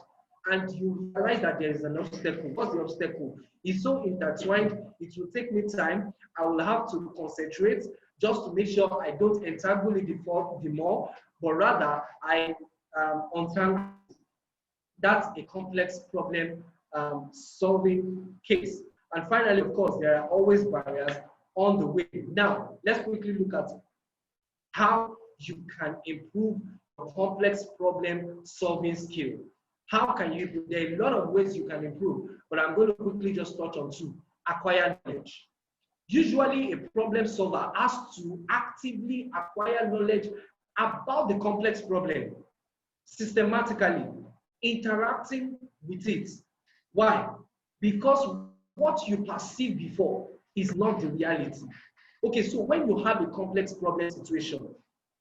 and you realize that there is an obstacle. What's the obstacle? It's so intertwined, it will take me time. I will have to concentrate just to make sure I don't entangle it the more, but rather I untangle. That's a complex problem solving case. And finally, of course, there are always barriers on the way. Now, let's quickly look at how you can improve your complex problem solving skill. How can you? There are a lot of ways you can improve, but I'm going to quickly just touch on two. Acquire knowledge. Usually, a problem solver has to actively acquire knowledge about the complex problem, systematically, interacting with it. Why? Because what you perceive before is not the reality. Okay, so when you have a complex problem situation,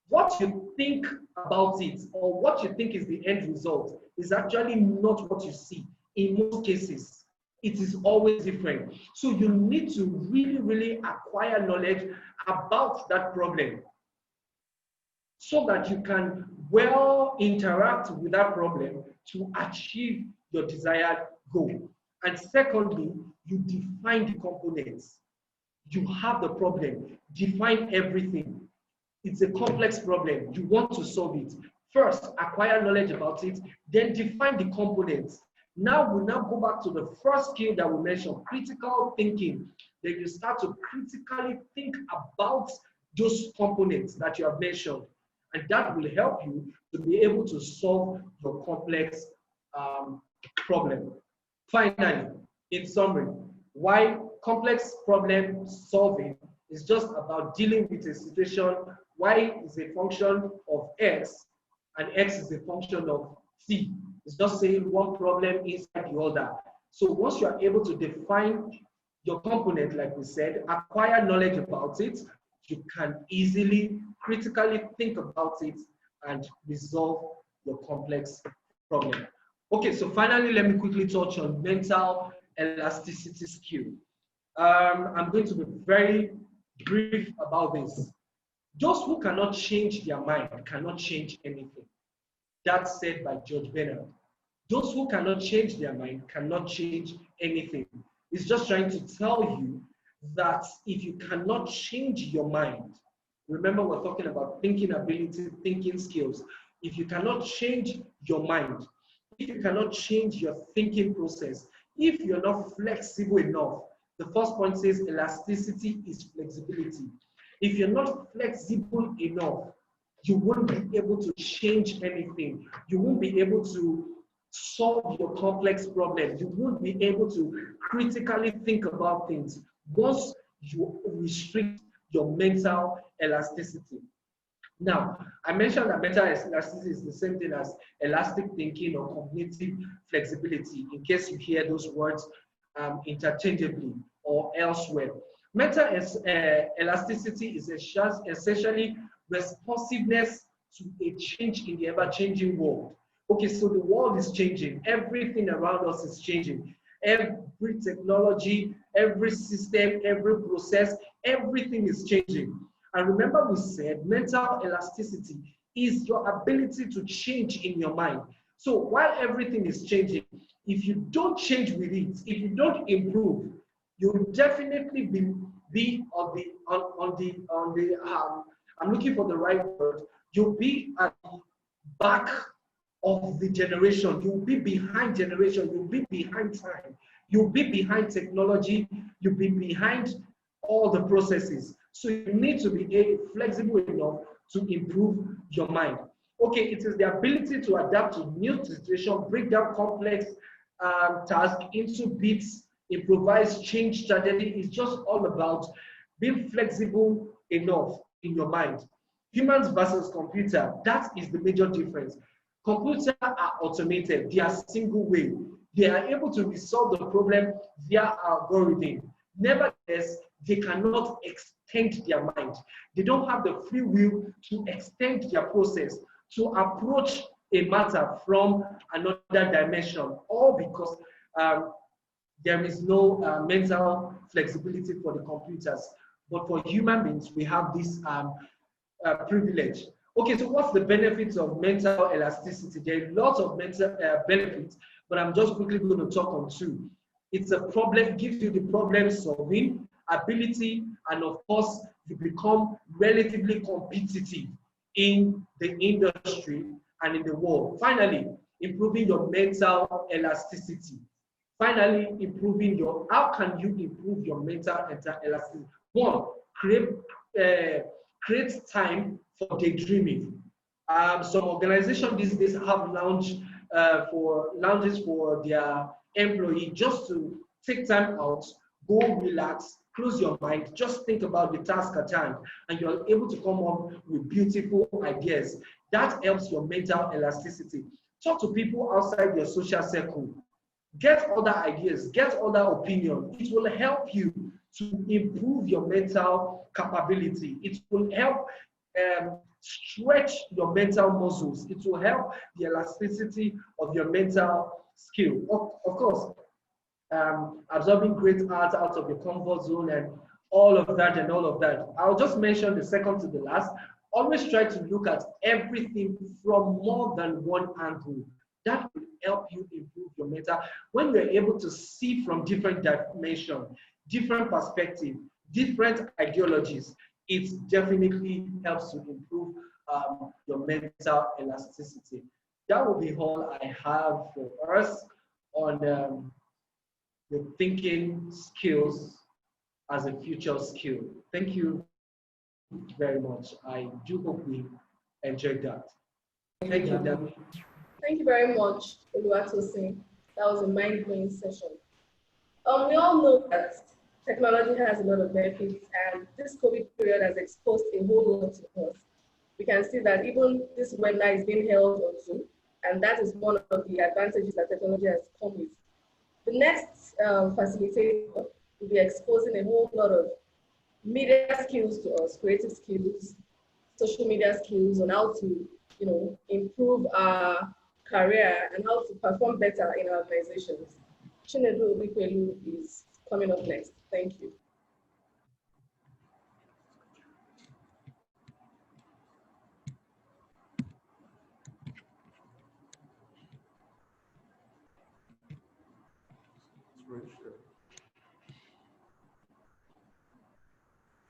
what you think about it or what you think is the end result is actually not what you see. In most cases, it is always different. So you need to really, really acquire knowledge about that problem so that you can well interact with that problem to achieve your desired goal. And secondly, you define the components. You have the problem, define everything. It's a complex problem. You want to solve it. First, acquire knowledge about it, then define the components. Now we go back to the first skill that we mentioned, critical thinking. Then you start to critically think about those components that you have mentioned. And that will help you to be able to solve your complex problem. Finally, in summary, why complex problem solving is just about dealing with a situation. Y is a function of X, and X is a function of C. It's just saying one problem inside the other. So once you are able to define your component, like we said, acquire knowledge about it, you can easily, critically think about it and resolve your complex problem. Okay, so finally, let me quickly touch on mental elasticity skill. I'm going to be very brief about this. Those who cannot change their mind cannot change anything. That's said by George Bernard. Those who cannot change their mind cannot change anything. It's just trying to tell you that if you cannot change your mind, remember we're talking about thinking ability, thinking skills. If you cannot change your mind, if you cannot change your thinking process, if you're not flexible enough, the first point says elasticity is flexibility. If you're not flexible enough, you won't be able to change anything. You won't be able to solve your complex problems. You won't be able to critically think about things once you restrict your mental elasticity. Now, I mentioned that mental elasticity is the same thing as elastic thinking or cognitive flexibility, in case you hear those words interchangeably or elsewhere. Mental elasticity is essentially responsiveness to a change in the ever-changing world. Okay, so the world is changing. Everything around us is changing. Every technology, every system, every process, everything is changing. And remember we said mental elasticity is your ability to change in your mind. So while everything is changing, if you don't change with it, if you don't improve, you'll definitely be on the I'm looking for the right word. You'll be at the back of the generation. You'll be behind generation. You'll be behind time. You'll be behind technology. You'll be behind all the processes. So you need to be flexible enough to improve your mind. Okay, it is the ability to adapt to new situations, break down complex tasks into bits, It provides change strategy. It's just all about being flexible enough in your mind. Humans versus computer, that is the major difference. Computers are automated. They are single way. They are able to resolve the problem via algorithm. Nevertheless, they cannot extend their mind. They don't have the free will to extend their process, to approach a matter from another dimension, all because there is no mental flexibility for the computers. But for human beings, we have this privilege. Okay, so what's the benefits of mental elasticity? There are lots of mental benefits, but I'm just quickly going to talk on two. It's a problem, gives you the problem solving ability, and of course, you become relatively competitive in the industry and in the world. Finally, improving your mental elasticity. Finally, how can you improve your mental elasticity? One, create time for daydreaming. Some organizations these days have lounges for their employee just to take time out, go relax, close your mind, just think about the task at hand, and you're able to come up with beautiful ideas. That helps your mental elasticity. Talk to people outside your social circle. Get other ideas, get other opinions. It will help you to improve your mental capability. It will help stretch your mental muscles. It will help the elasticity of your mental skill. Of course, absorbing great art out of your comfort zone and all of that and all of that. I'll just mention the second to the last. Always try to look at everything from more than one angle. That will help you improve your mental. When you're able to see from different dimensions, different perspectives, different ideologies, it definitely helps to improve your mental elasticity. That will be all I have for us on the thinking skills as a future skill. Thank you very much. I do hope we enjoyed that. Thank you, Dami. Thank you very much, Oluwatosin. That was a mind-blowing session. We all know that technology has a lot of benefits, and this COVID period has exposed a whole lot to us. We can see that even this webinar is being held on Zoom, and that is one of the advantages that technology has come with. The next facilitator will be exposing a whole lot of media skills to us, creative skills, social media skills, on how to, improve our career and how to perform better in our organizations. Chinedu Obikwelu is coming up next. Thank you.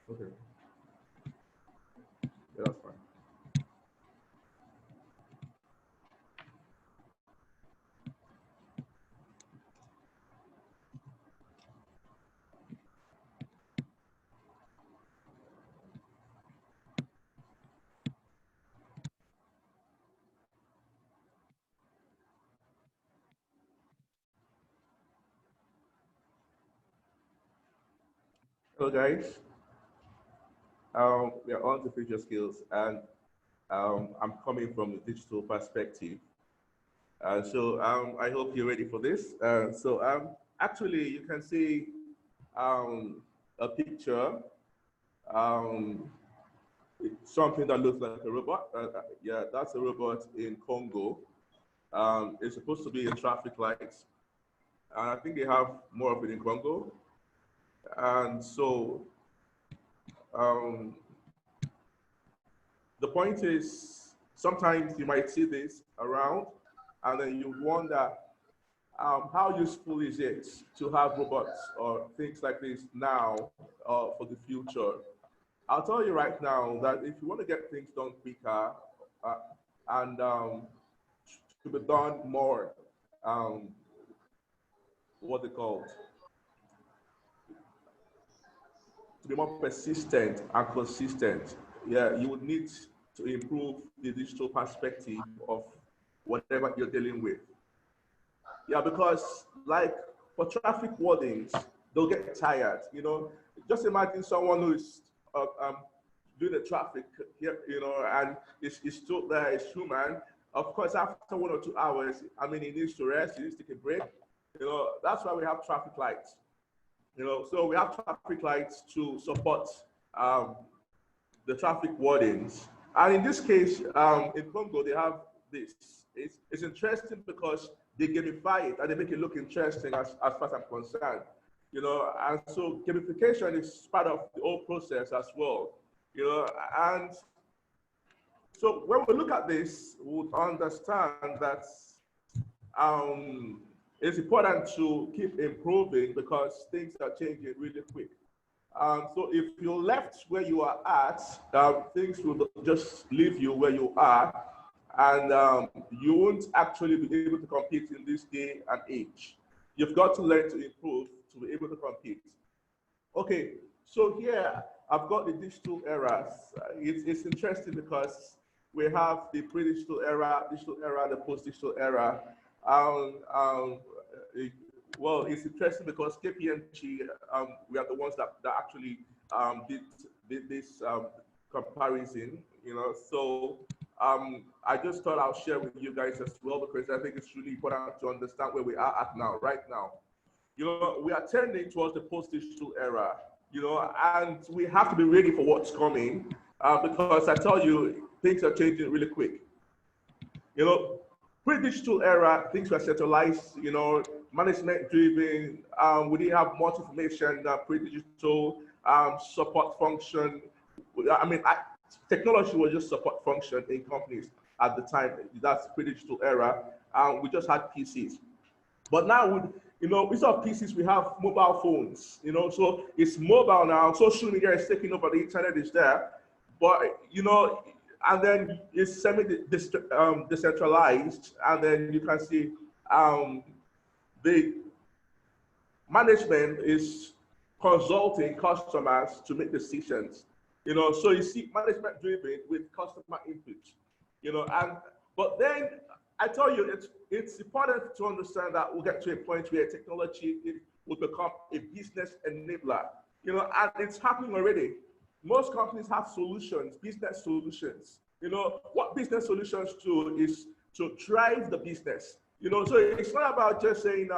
Okay. Yeah, that's fine. Hello, guys. We are on to future skills, and I'm coming from the digital perspective. I hope you're ready for this. Actually, you can see a picture, something that looks like a robot. Yeah, that's a robot in Congo. It's supposed to be a traffic light, and I think they have more of it in Congo. And so the point is, sometimes you might see this around, and then you wonder, how useful is it to have robots or things like this now for the future? I'll tell you right now that if you want to get things done quicker and to be done more, what they call, to be more persistent and consistent, yeah, you would need to improve the digital perspective of whatever you're dealing with. Yeah, because like, for traffic wardens, they'll get tired. You know, just imagine someone who is doing the traffic here, you know, and is stood there, is human. Of course, after 1 or 2 hours, I mean, he needs to rest, he needs to take a break. You know, that's why we have traffic lights. You know, so we have traffic lights to support the traffic wardens. And in this case, in Congo, they have this. It's interesting because they gamify it and they make it look interesting as far as I'm concerned. You know, and so gamification is part of the whole process as well. You know, and so when we look at this, we'll understand that it's important to keep improving because things are changing really quick. So if you're left where you are at, things will just leave you where you are, and you won't actually be able to compete in this day and age. You've got to learn to improve to be able to compete. Okay, so here I've got the digital eras. It's interesting because we have the pre-digital era, the post-digital era. Well, it's interesting because KPMG, we are the ones that actually did this comparison, you know. So I just thought I'll share with you guys as well because I think it's really important to understand where we are at now, right now. You know, we are turning towards the post-digital era, you know, and we have to be ready for what's coming because I tell you, things are changing really quick. You know, pre-digital era, things were centralized, you know, management driven. We didn't have much information, pre-digital support function. I mean, technology was just support function in companies at the time. That's pre-digital era. We just had PCs. But now, you know, instead of PCs, we have mobile phones, you know, so it's mobile now. Social media is taking over, the internet is there. But, you know, and then it's decentralized, and then you can see the management is consulting customers to make decisions. You know, so you see management driven with customer input, you know, but then I tell you, it's important to understand that we'll get to a point where technology will become a business enabler, you know, and it's happening already. Most companies have solutions, business solutions. You know, what business solutions do is to drive the business. You know, so it's not about just saying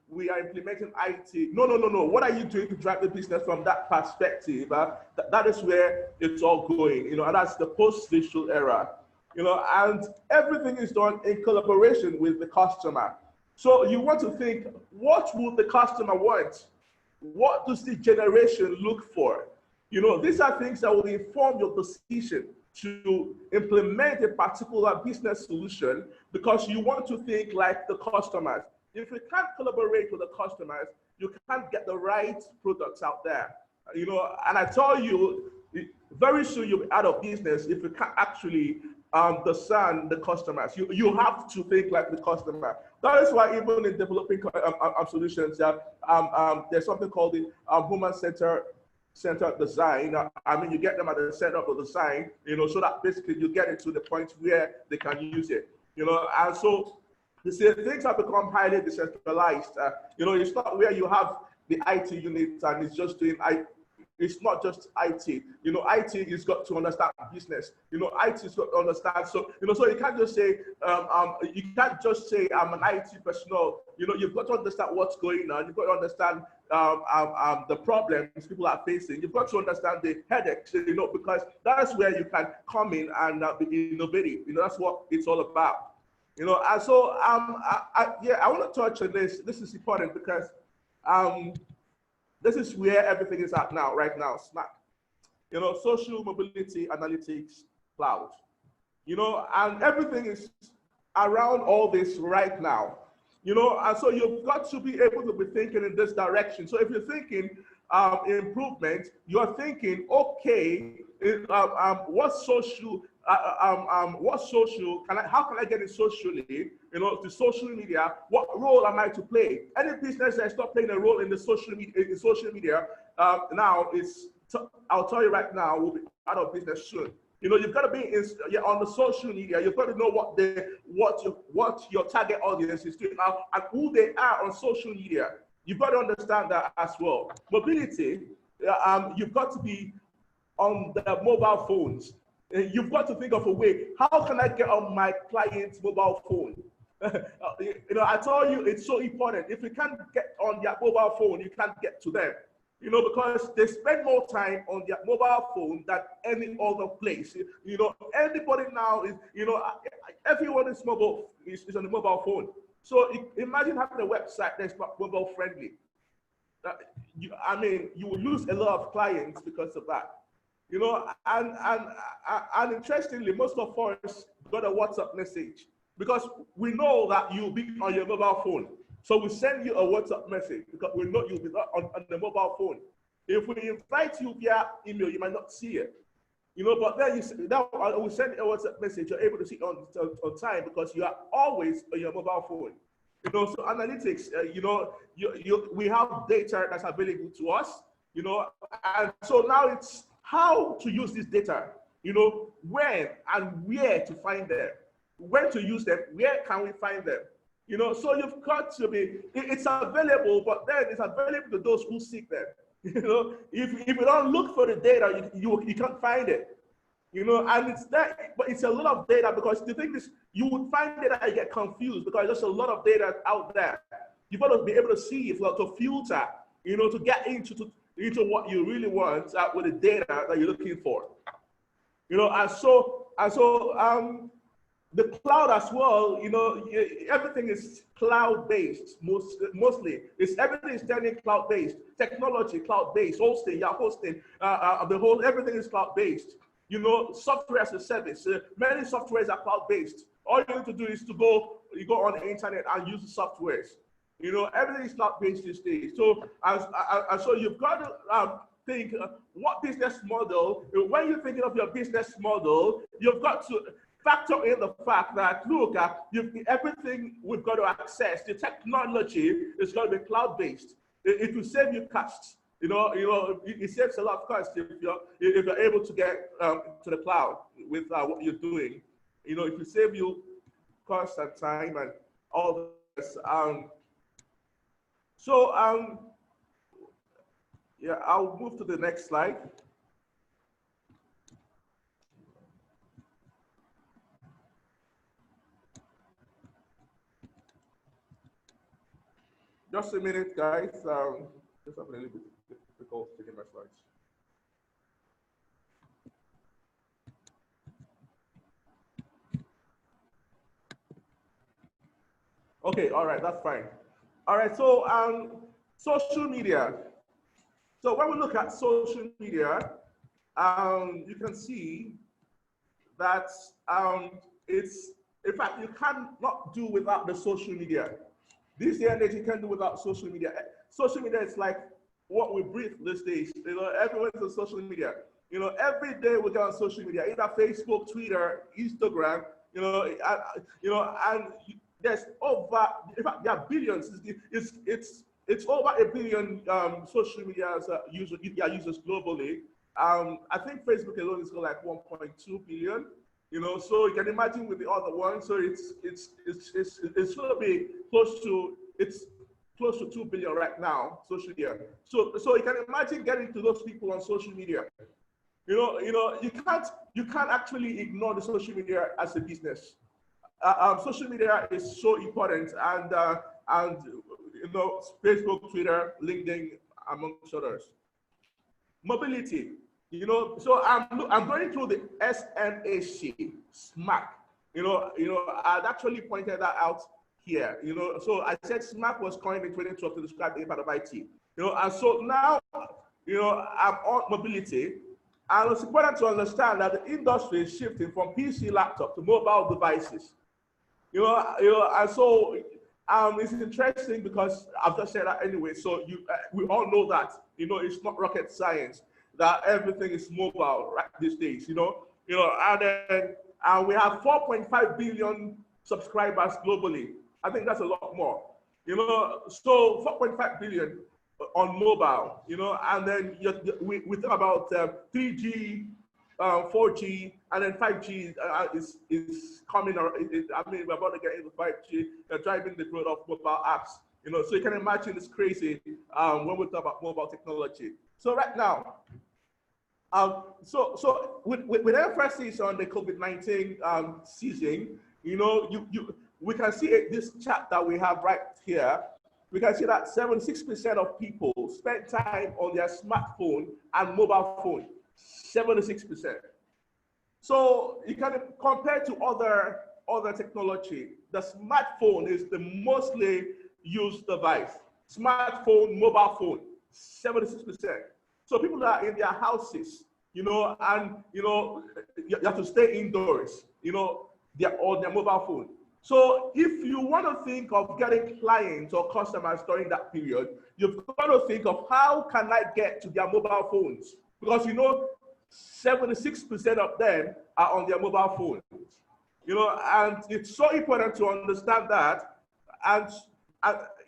we are implementing IT. No. What are you doing to drive the business from that perspective? That is where it's all going. You know, and that's the post-digital era. You know, and everything is done in collaboration with the customer. So you want to think, what would the customer want? What does the generation look for? You know, these are things that will inform your decision to implement a particular business solution because you want to think like the customers. If you can't collaborate with the customers, you can't get the right products out there. You know, and I tell you, very soon you'll be out of business if you can't actually discern the customers. You have to think like the customer. That is why even in developing solutions, there's something called the human-centered design. I mean, you get them at the center of the design, you know, so that basically you get it to the point where they can use it, you know. And so you see, things have become highly decentralized. You know, it's not where you have the IT unit and it's just doing it's not just IT. You know, IT has got to understand business. You know, IT has got to understand. So, you know, so you can't just say, I'm an IT personnel. You know, you've got to understand what's going on. You've got to understand the problems people are facing. You've got to understand the headaches, you know, because that's where you can come in and be innovative. You know, that's what it's all about. You know, and so, I want to touch on this. This is important because this is where everything is at now, right now, smack. You know, social mobility, analytics, cloud. You know, and everything is around all this right now. You know, and so you've got to be able to be thinking in this direction. So if you're thinking improvement, you're thinking, okay, what social how can I get in socially, you know, to social media? What role am I to play? Any business that's not playing a role in the social media, now I'll tell you right now, will be out of business soon. You know, you've got to be on the social media. You've got to know what your target audience is doing now and who they are on social media. You've got to understand that as well. Mobility, you've got to be on the mobile phones. You've got to think of a way. How can I get on my client's mobile phone? You know, I told you it's so important. If you can't get on their mobile phone, you can't get to them. You know, because they spend more time on their mobile phone than any other place. You know, anybody now is, you know, everyone is on the mobile phone. So imagine having a website that's not mobile friendly. I mean, you will lose a lot of clients because of that. You know, and interestingly, most of us got a WhatsApp message because we know that you'll be on your mobile phone. So we send you a WhatsApp message because we know you'll be on the mobile phone. If we invite you via email, you might not see it. You know, but then we send a WhatsApp message, you're able to see it on time because you are always on your mobile phone. You know, so analytics, you know, we have data that's available to us, you know, and so now it's how to use this data, you know, when and where to find them, when to use them, where can we find them, you know, so you've got to be, it's available, but then it's available to those who seek them, you know, if you don't look for the data, you can't find it. You know, and it's that, but it's a lot of data because the thing is, you would find data and get confused because there's a lot of data out there. You've got to be able to see if to filter, you know, to get into what you really want with the data that you're looking for. You know, and so the cloud as well. You know, everything is cloud-based. Mostly, everything is turning cloud-based. Technology cloud-based. Hosting, hosting. Everything is cloud-based. You know, software as a service. Many softwares are cloud-based. All you need to do is you go on the internet and use the softwares. You know, everything is cloud-based these days. So, so you've got to think what business model. When you're thinking of your business model, you've got to factor in the fact that look, everything we've got to access. The technology is going to be cloud-based. It will save you costs. You know, it saves a lot of cost if you're able to get to the cloud with what you're doing. You know, it will save you cost and time and all this. Yeah, I'll move to the next slide. Just a minute, guys. Just having a little bit difficult taking my slides. Okay, all right, that's fine. All right, so social media. So when we look at social media, you can see that it's, in fact, you cannot do without the social media. This day and age, you can't do without social media. Social media is like what we breathe these days. You know, everyone's on social media. You know, every day we go on social media, either Facebook, Twitter, Instagram. You know, and there's over, in fact, there are billions. It's over 1 billion social media users globally. I think Facebook alone is got like 1.2 billion. You know, so you can imagine with the other one. So it's going to be close to 2 billion right now, social media. So you can imagine getting to those people on social media. You know, you can't actually ignore the social media as a business. Social media is so important, and you know, Facebook, Twitter, LinkedIn, amongst others. Mobility. You know, so I'm going through the SMAC, SMAC. You know, I'd actually pointed that out here. You know, so I said SMAC was coined in 2012 to describe the impact of IT. You know, and so now, you know, I'm on mobility, and it's important to understand that the industry is shifting from PC laptop to mobile devices. You know, and so it's interesting because I've just said that anyway. So we all know that, you know, it's not rocket science that everything is mobile right these days, you know, and then we have 4.5 billion subscribers globally. I think that's a lot more, you know, so 4.5 billion on mobile, you know, and then we talk about 3G 4G, and then 5G is coming. I mean, we're about to get into 5G. They're driving the growth of mobile apps. You know, so you can imagine it's crazy when we talk about mobile technology. So right now, so with emphasis on the COVID-19 season, you know, we can see this chart that we have right here. We can see that 76% of people spend time on their smartphone and mobile phone. 76%. So you can compare to other technology. The smartphone is the mostly used device. Smartphone, mobile phone, 76%. So people are in their houses, you know, and you know you have to stay indoors, you know, they're on their mobile phone. So if you want to think of getting clients or customers during that period, you've got to think of how can I get to their mobile phones? Because you know, 76% of them are on their mobile phones. You know, and it's so important to understand that. And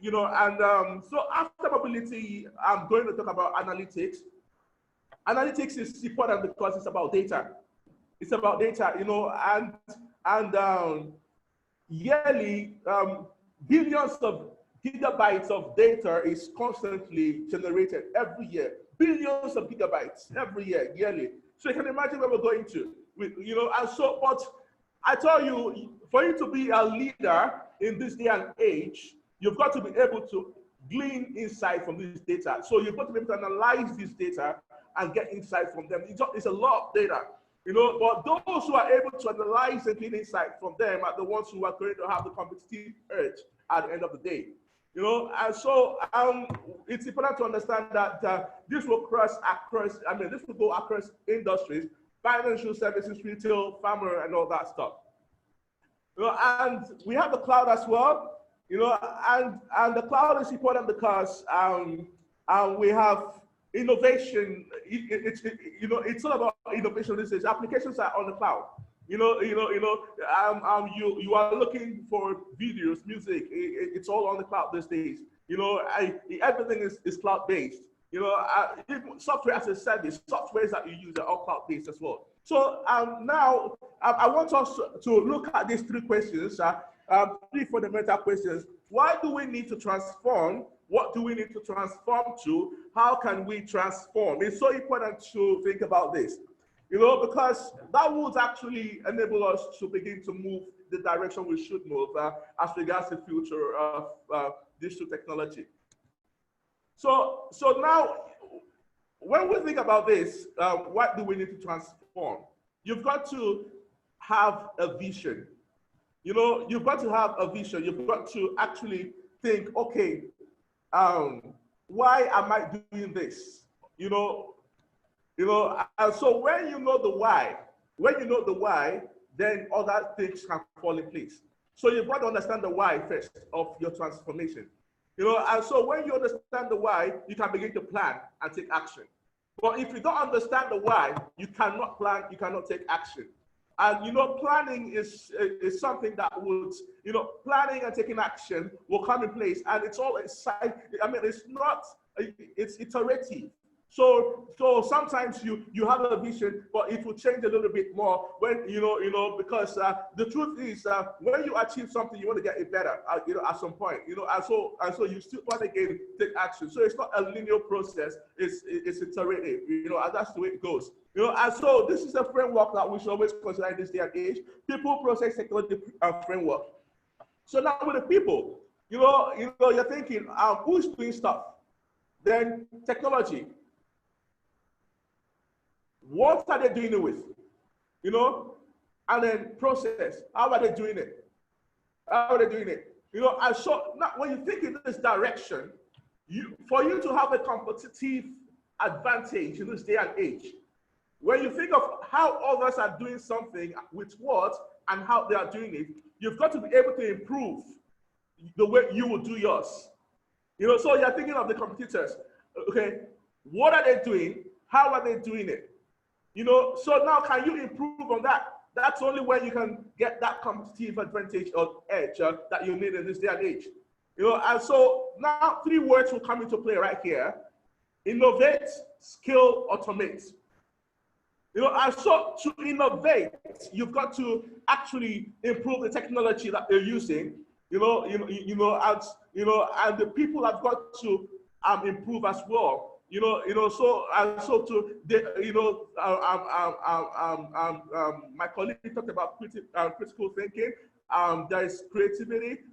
you know, and so after mobility, I'm going to talk about analytics. Analytics is important because it's about data. It's about data, you know, and yearly, billions of gigabytes of data is constantly generated every year. Billions of gigabytes every year, yearly. So you can imagine where we're going to, you know, and so, but I tell you, for you to be a leader in this day and age, you've got to be able to glean insight from this data. So you've got to be able to analyze this data and get insight from them. It's a lot of data. You know, but those who are able to analyze and glean insight from them are the ones who are going to have the competitive edge at the end of the day. You know, and so it's important to understand that this will this will go across industries, financial services, retail, farmer, and all that stuff. You know, and we have the cloud as well. You know, and the cloud is important because we have innovation. You know, it's all about innovation. This is applications are on the cloud. You are looking for videos, music. It's all on the cloud these days. You know, everything is cloud based. You know, even software as a service, softwares that you use are all cloud based as well. So now I want us to look at these three questions. Three fundamental questions. Why do we need to transform? What do we need to transform to? How can we transform? It's so important to think about this, you know, because that would actually enable us to begin to move the direction we should move as regards the future of digital technology. So now, when we think about this, what do we need to transform? You've got to have a vision. You know, you've got to have a vision. You've got to actually think, okay, why am I doing this? You know, and so when you know the why, then other things can fall in place. So you've got to understand the why first of your transformation. You know, and so when you understand the why, you can begin to plan and take action. But if you don't understand the why, you cannot plan, you cannot take action. And you know, planning is something that would, you know, planning and taking action will come in place, and it's all exciting. I mean, it's not, it's iterative. So sometimes you have a vision, but it will change a little bit more when you know because the truth is when you achieve something, you want to get it better. You know, at some point, you know, and so you still want to again take action. So it's not a linear process. It's iterative. You know, and that's the way it goes. You know, and so this is a framework that we should always consider in this day and age. People, process, technology framework. So now with the people, you're thinking, who's doing stuff? Then technology. What are they doing it with? You know, and then process. How are they doing it? How are they doing it? You know, and so now when you think in this direction, for you to have a competitive advantage in this day and age, when you think of how others are doing something with what and how they are doing it, you've got to be able to improve the way you will do yours. You know, so you're thinking of the competitors. Okay, what are they doing? How are they doing it? You know, so now can you improve on that? That's only when you can get that competitive advantage or edge that you need in this day and age. You know, and so now three words will come into play right here: innovate, scale, automate. You know, and so to innovate, you've got to actually improve the technology that they're using. And the people have got to improve as well. So to the, my colleague talked about critical thinking. There is creativity.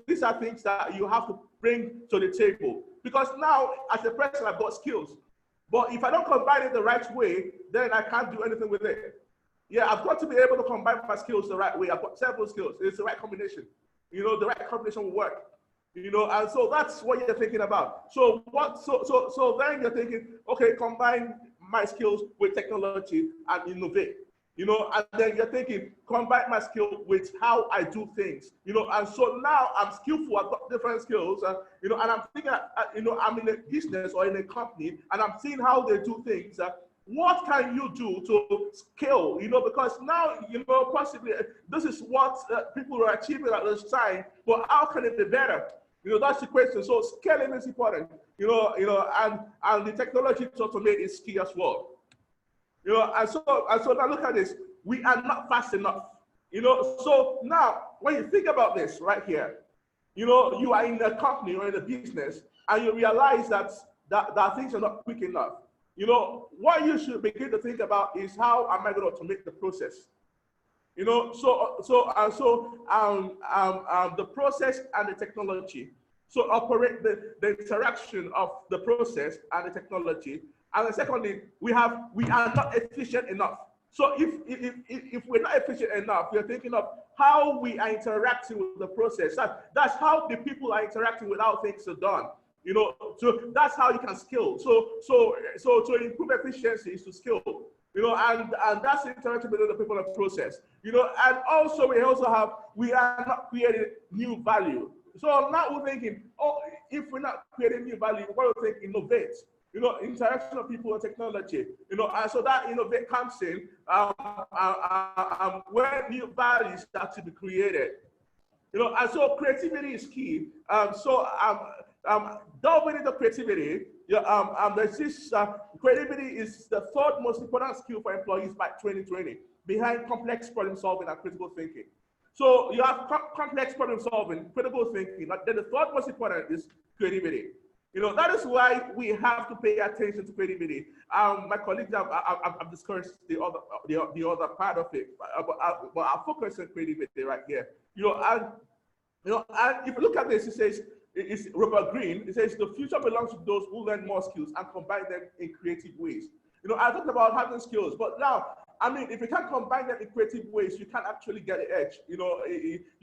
These are things that you have to bring to the table, because now as a person I've got skills, but if I don't combine it the right way, then I can't do anything with it. Yeah, I've got to be able to combine my skills the right way. I've got several skills. It's the right combination. The right combination will work. And so that's what you're thinking about. So then you're thinking, okay, combine my skills with technology and innovate. And then you're thinking, combine my skill with how I do things. And so now I'm skillful, I've got different skills, and I'm thinking, I'm in a business or in a company, and I'm seeing how they do things. What can you do to scale? Because now, possibly this is what people are achieving at this time, but how can it be better? That's the question. So scaling is important, and the technology to automate is key as well. And so now look at this. We are not fast enough. So now when you think about this right here, you are in a company or in a business, and you realize that things are not quick enough. What you should begin to think about is, how am I going to automate the process? The process and the technology. So operate the interaction of the process and the technology. And then secondly, we are not efficient enough. So if we're not efficient enough, we're thinking of how we are interacting with the process. That's how the people are interacting with how things are done. So that's how you can scale. So to improve efficiency is to scale. And that's the interaction between the people and the process. And also we are not creating new value. So now we're thinking, if we're not creating new value, we're going to think innovate. Interaction of people and technology, and so that innovate comes in where new values start to be created. And so creativity is key. Delving into creativity, there's this, creativity is the third most important skill for employees by 2020, behind complex problem solving and critical thinking. So you have complex problem solving, critical thinking, but then the third most important is creativity. That is why we have to pay attention to creativity. My colleagues have discussed the other part of it, but I'll focus on creativity right here. And if you look at this, it says, it's Robert Greene. It says the future belongs to those who learn more skills and combine them in creative ways. I talked about having skills, but now, if you can't combine them in creative ways, you can't actually get the edge. You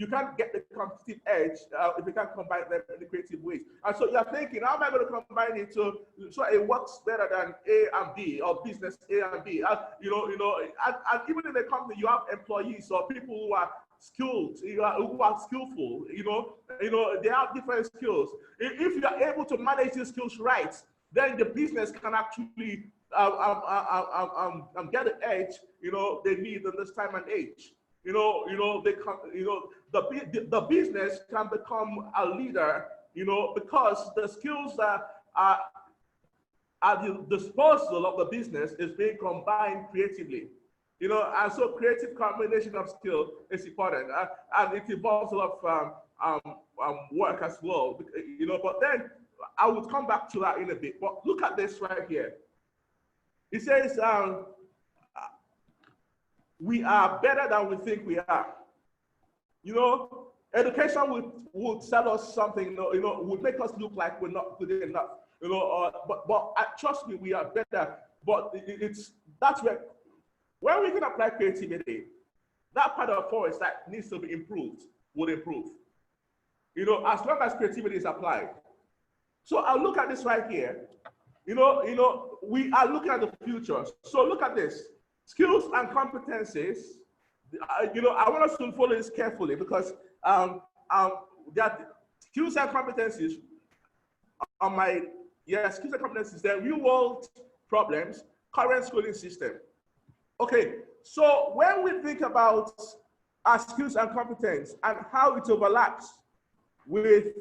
can't get the competitive edge if you can't combine them in the creative ways. And so you're thinking, how am I going to combine it so it works better than A and B, or business A and B? And even in the company, you have employees or people who are skilled, who are skillful. They have different skills. If you are able to manage these skills right, then the business can actually get the edge they need in this time and age. They can, the business can become a leader, because the skills that are at the disposal of the business is being combined creatively. And so creative combination of skill is important, and it involves a lot of work as well. But then I would come back to that in a bit. But look at this right here. It says, we are better than we think we are. Education would tell us something, would make us look like we're not good enough. But trust me, we are better. But that's where, when we can apply creativity, that part of forest that needs to be improved will improve. As long as creativity is applied. So I'll look at this right here. We are looking at the future. So look at this. Skills and competencies. I want us to follow this carefully, because that skills and competencies skills and competencies, they're real world problems, current schooling system. Okay, so when we think about our skills and competence and how it overlaps with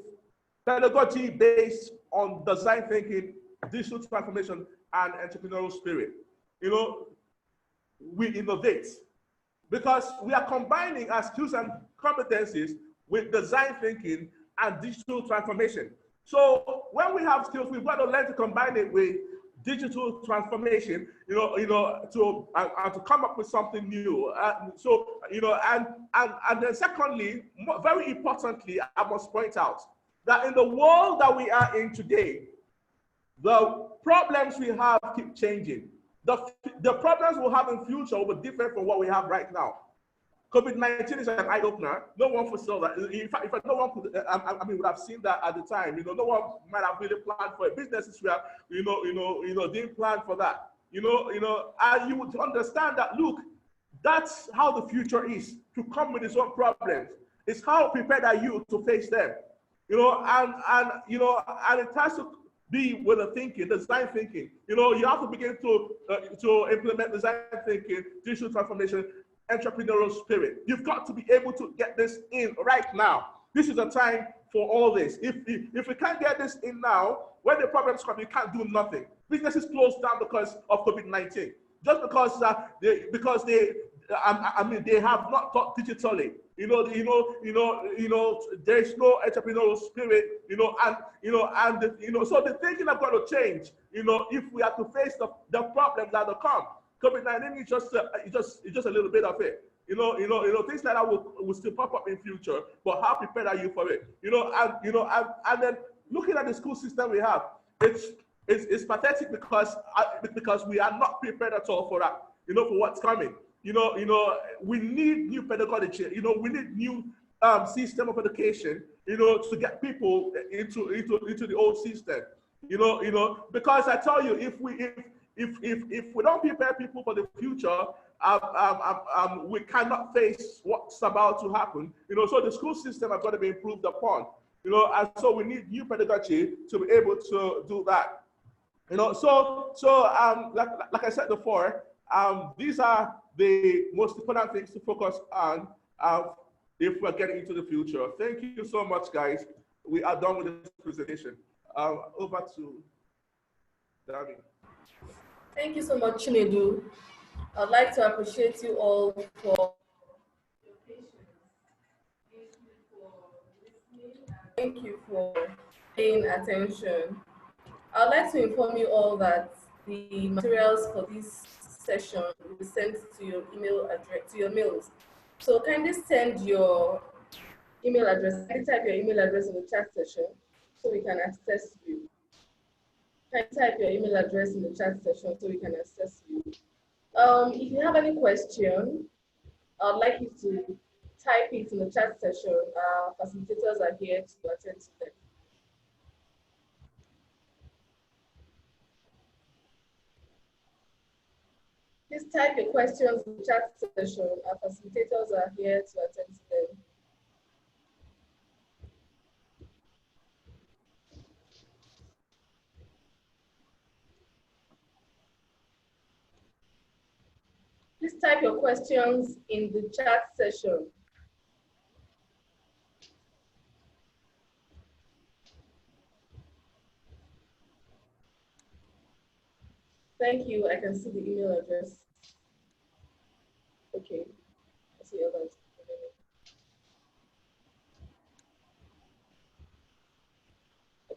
pedagogy based on design thinking, digital transformation, and entrepreneurial spirit, we innovate, because we are combining our skills and competencies with design thinking and digital transformation. So when we have skills, we've got to learn to combine it with digital transformation, to come up with something new. And then secondly, very importantly, I must point out that in the world that we are in today, the problems we have keep changing. The problems we'll have in future will be different from what we have right now. COVID-19 is an eye-opener. No one foresaw that. In fact, no one could, would have seen that at the time. No one might have really planned for it. Businesses were, didn't plan for that. And you would understand that, look, that's how the future is, to come with its own problems. It's how prepared are you to face them. And it has to be with the thinking, design thinking. You have to begin to implement design thinking, digital transformation, entrepreneurial spirit. You've got to be able to get this in right now. This is the time for all this. If we can't get this in now, when the problems come, you can't do nothing. Businesses close down because of COVID-19, just because they have not thought digitally. There's no entrepreneurial spirit. So the thinking have got to change. If we have to face the problems that will come. COVID-19 is just a little bit of it. Things like that will still pop up in future. But how prepared are you for it? And then looking at the school system we have, it's pathetic because we are not prepared at all for that. For what's coming. We need new pedagogy. We need new system of education. To get people into the old system. Because I tell you, if we don't prepare people for the future, we cannot face what's about to happen. So the school system has got to be improved upon. And so we need new pedagogy to be able to do that. Like I said before, these are the most important things to focus on if we're getting into the future. Thank you so much, guys. We are done with this presentation. Over to Dami. Thank you so much, Chinedu. I'd like to appreciate you all for your patience. Thank you for paying attention. I'd like to inform you all that the materials for this session will be sent to your email address, to your mails. So kindly send your email address, kindly type your email address in the chat session so we can access you. Kindly type your email address in the chat session so we can access you. If you have any question, I'd like you to type it in the chat session. Facilitators are here to attend to them. Please type your questions in the chat session. Our facilitators are here to attend to them. Please type your questions in the chat session. Thank you. I can see the email address. Okay. I see others.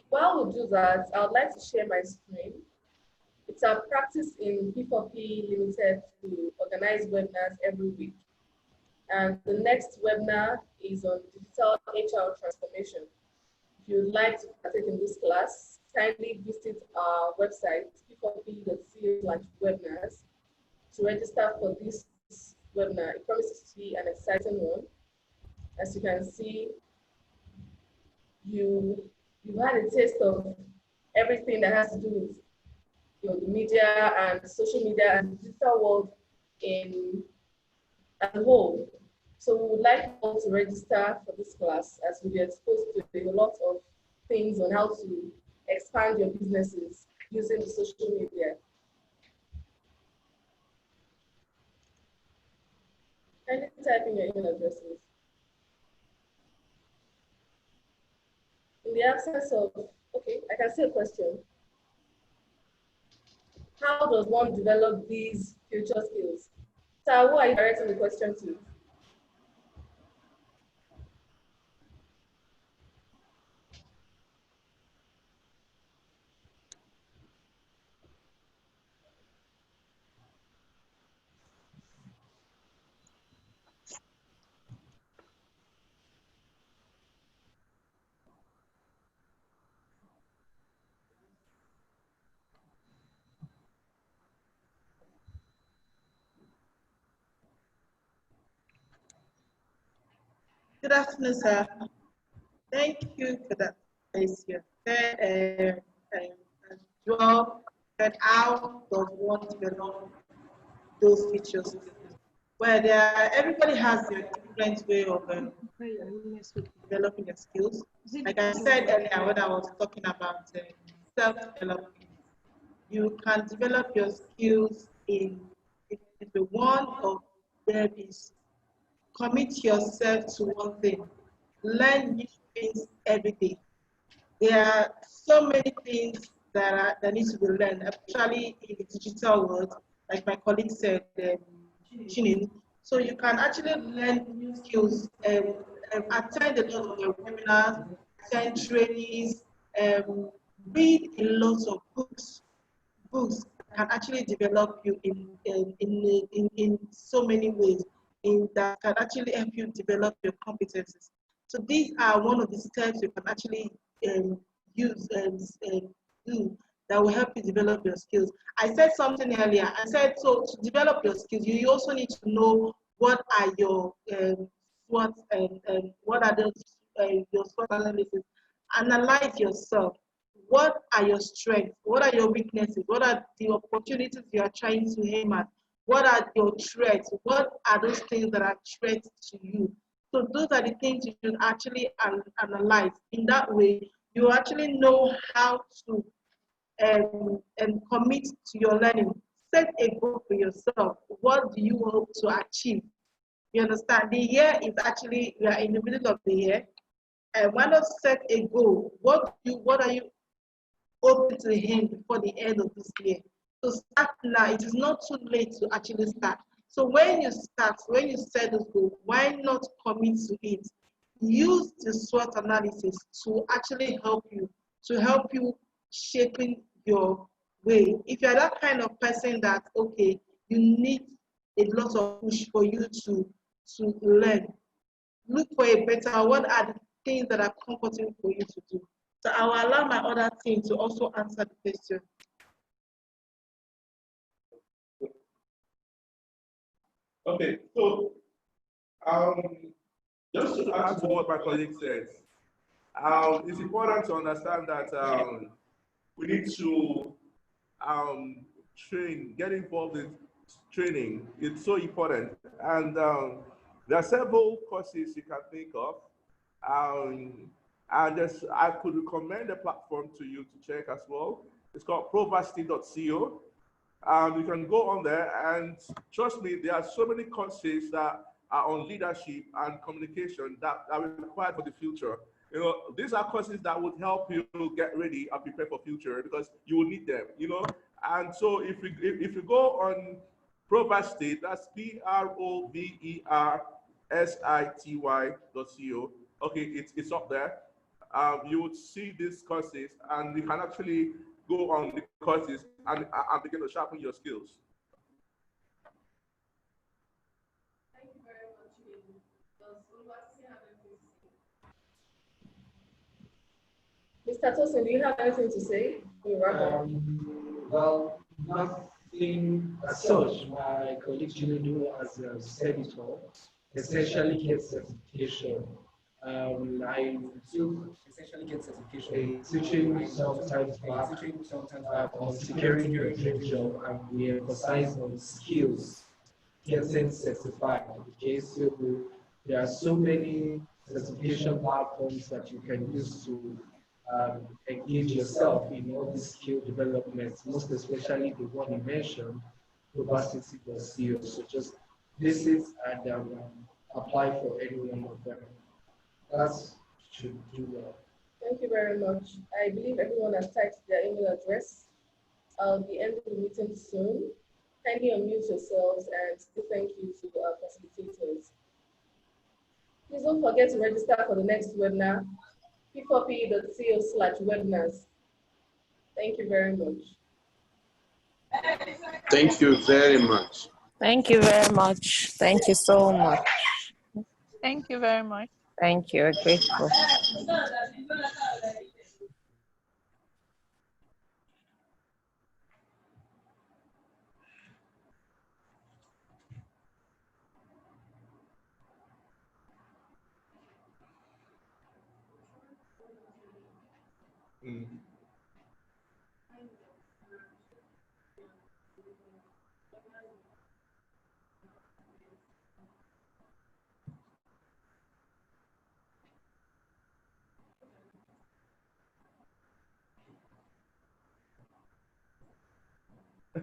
While we do that, I would like to share my screen. It's our practice in P4P Limited to organize webinars every week. And the next webinar is on digital HR transformation. If you'd like to partake in this class, kindly visit our website, p4p.co/webinars, to register for this webinar. It promises to be an exciting one. As you can see, you've had a taste of everything that has to do with the media and social media and the digital world as a whole. So we would like you all to register for this class, as we'll be exposed to a lot of things on how to expand your businesses using the social media. Kindly type in your email addresses. In the absence of, okay, I can see a question. How does one develop these future skills? So who are you directing the question to? Good afternoon, sir. Thank you for that question. Said, as well, said how does one develop those features? Well, everybody has their different way of developing their skills. Like I said earlier when I was talking about self-development, you can develop your skills in the one of them is commit yourself to one thing, learn new things every day. There are so many things that need to be learned, especially in the digital world, like my colleague said, Chinin. So you can actually learn new skills, attend a lot of webinars, attend trainings, read a lot of books can actually develop you in so many ways that can actually help you develop your competencies. So these are one of the steps you can actually um, use and do that will help you develop your skills. I said something earlier. I said, so to develop your skills, you also need to know what are your SWOT and what are your SWOT analysis. Analyze yourself. What are your strengths? What are your weaknesses? What are the opportunities you are trying to aim at? What are your threats? What are those things that are threats to you? So those are the things you should actually analyze. In that way, you actually know how to and commit to your learning. Set a goal for yourself. What do you hope to achieve? You understand? The year is actually, we are in the middle of the year. And why not set a goal? What are you hoping to aim before the end of this year? So start now. It is not too late to actually start. So when you start, when you set this goal, why not commit to it? Use the SWOT analysis to actually help you shaping your way. If you're that kind of person that, okay, you need a lot of push for you to learn, look for a better, what are the things that are comfortable for you to do? So I will allow my other team to also answer the question. Okay, so um, just to add to what my colleague said, it's important to understand that we need to train, get involved in training. It's so important. And there are several courses you can think of. Um, and I could recommend a platform to you to check as well. It's called provarsity.co. You can go on there and trust me, there are so many courses that are on leadership and communication that are required for the future. You know, these are courses that would help you get ready and prepare for future because you will need them, you know. And so if you go on Provarsity, that's proversity.co. Okay, it's up there. You would see these courses and you can actually go on the courses and begin to sharpen your skills. Thank you very much, Ian. Does Oluwatosin have anything to say? Mr. Tosin, do you have anything to say? We wrap up. Well, nothing as such. My colleague Chinedu has said it all. Essentially, get certification. I took Essentially get certification. a teaching sometimes back on securing your dream job, and we emphasize on skills, getting certified. Okay, so there are so many certification platforms that you can use to engage yourself in all these skill developments, most especially the one you mentioned, Provarsity.co. So just visit and apply for any one of them. That should do well. Thank you very much. I believe everyone has typed their email address. I'll be ending the meeting soon. Kindly unmute yourselves and say thank you to our facilitators. Please don't forget to register for the next webinar, p4pe.co/webinars. Thank you very much. Thank you very much. Thank you very much. Thank you so much. Thank you very much. Thank you. We're grateful. Mm.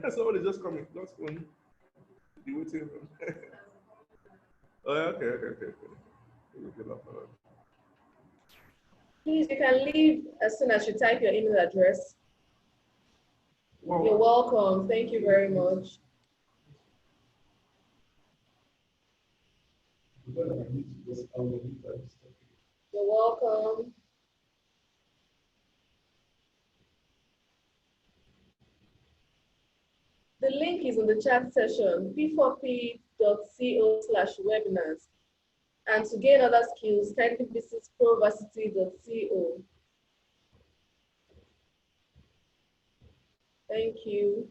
Somebody just coming. Just one. You waiting room. Oh, okay. Please, you can leave as soon as you type your email address. Wow. You're welcome. Thank you very much. You're welcome. The link is in the chat session, p4p.co/webinars. And to gain other skills, kindly visit provarsity.co. Thank you.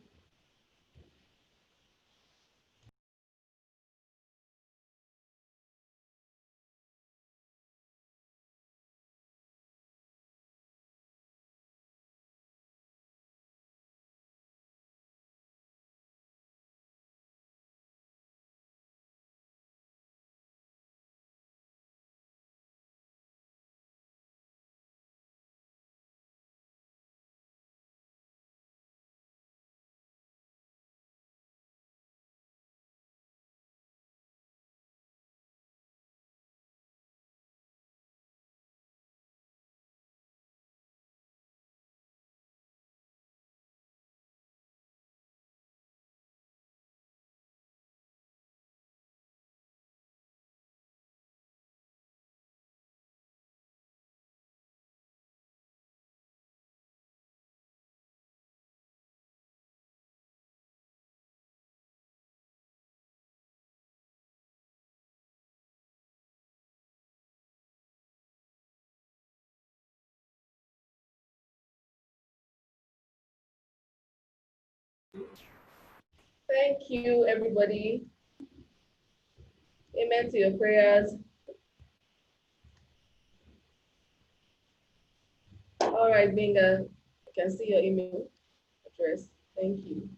Thank you, everybody. Amen to your prayers. All right, Binga, I can see your email address. Thank you.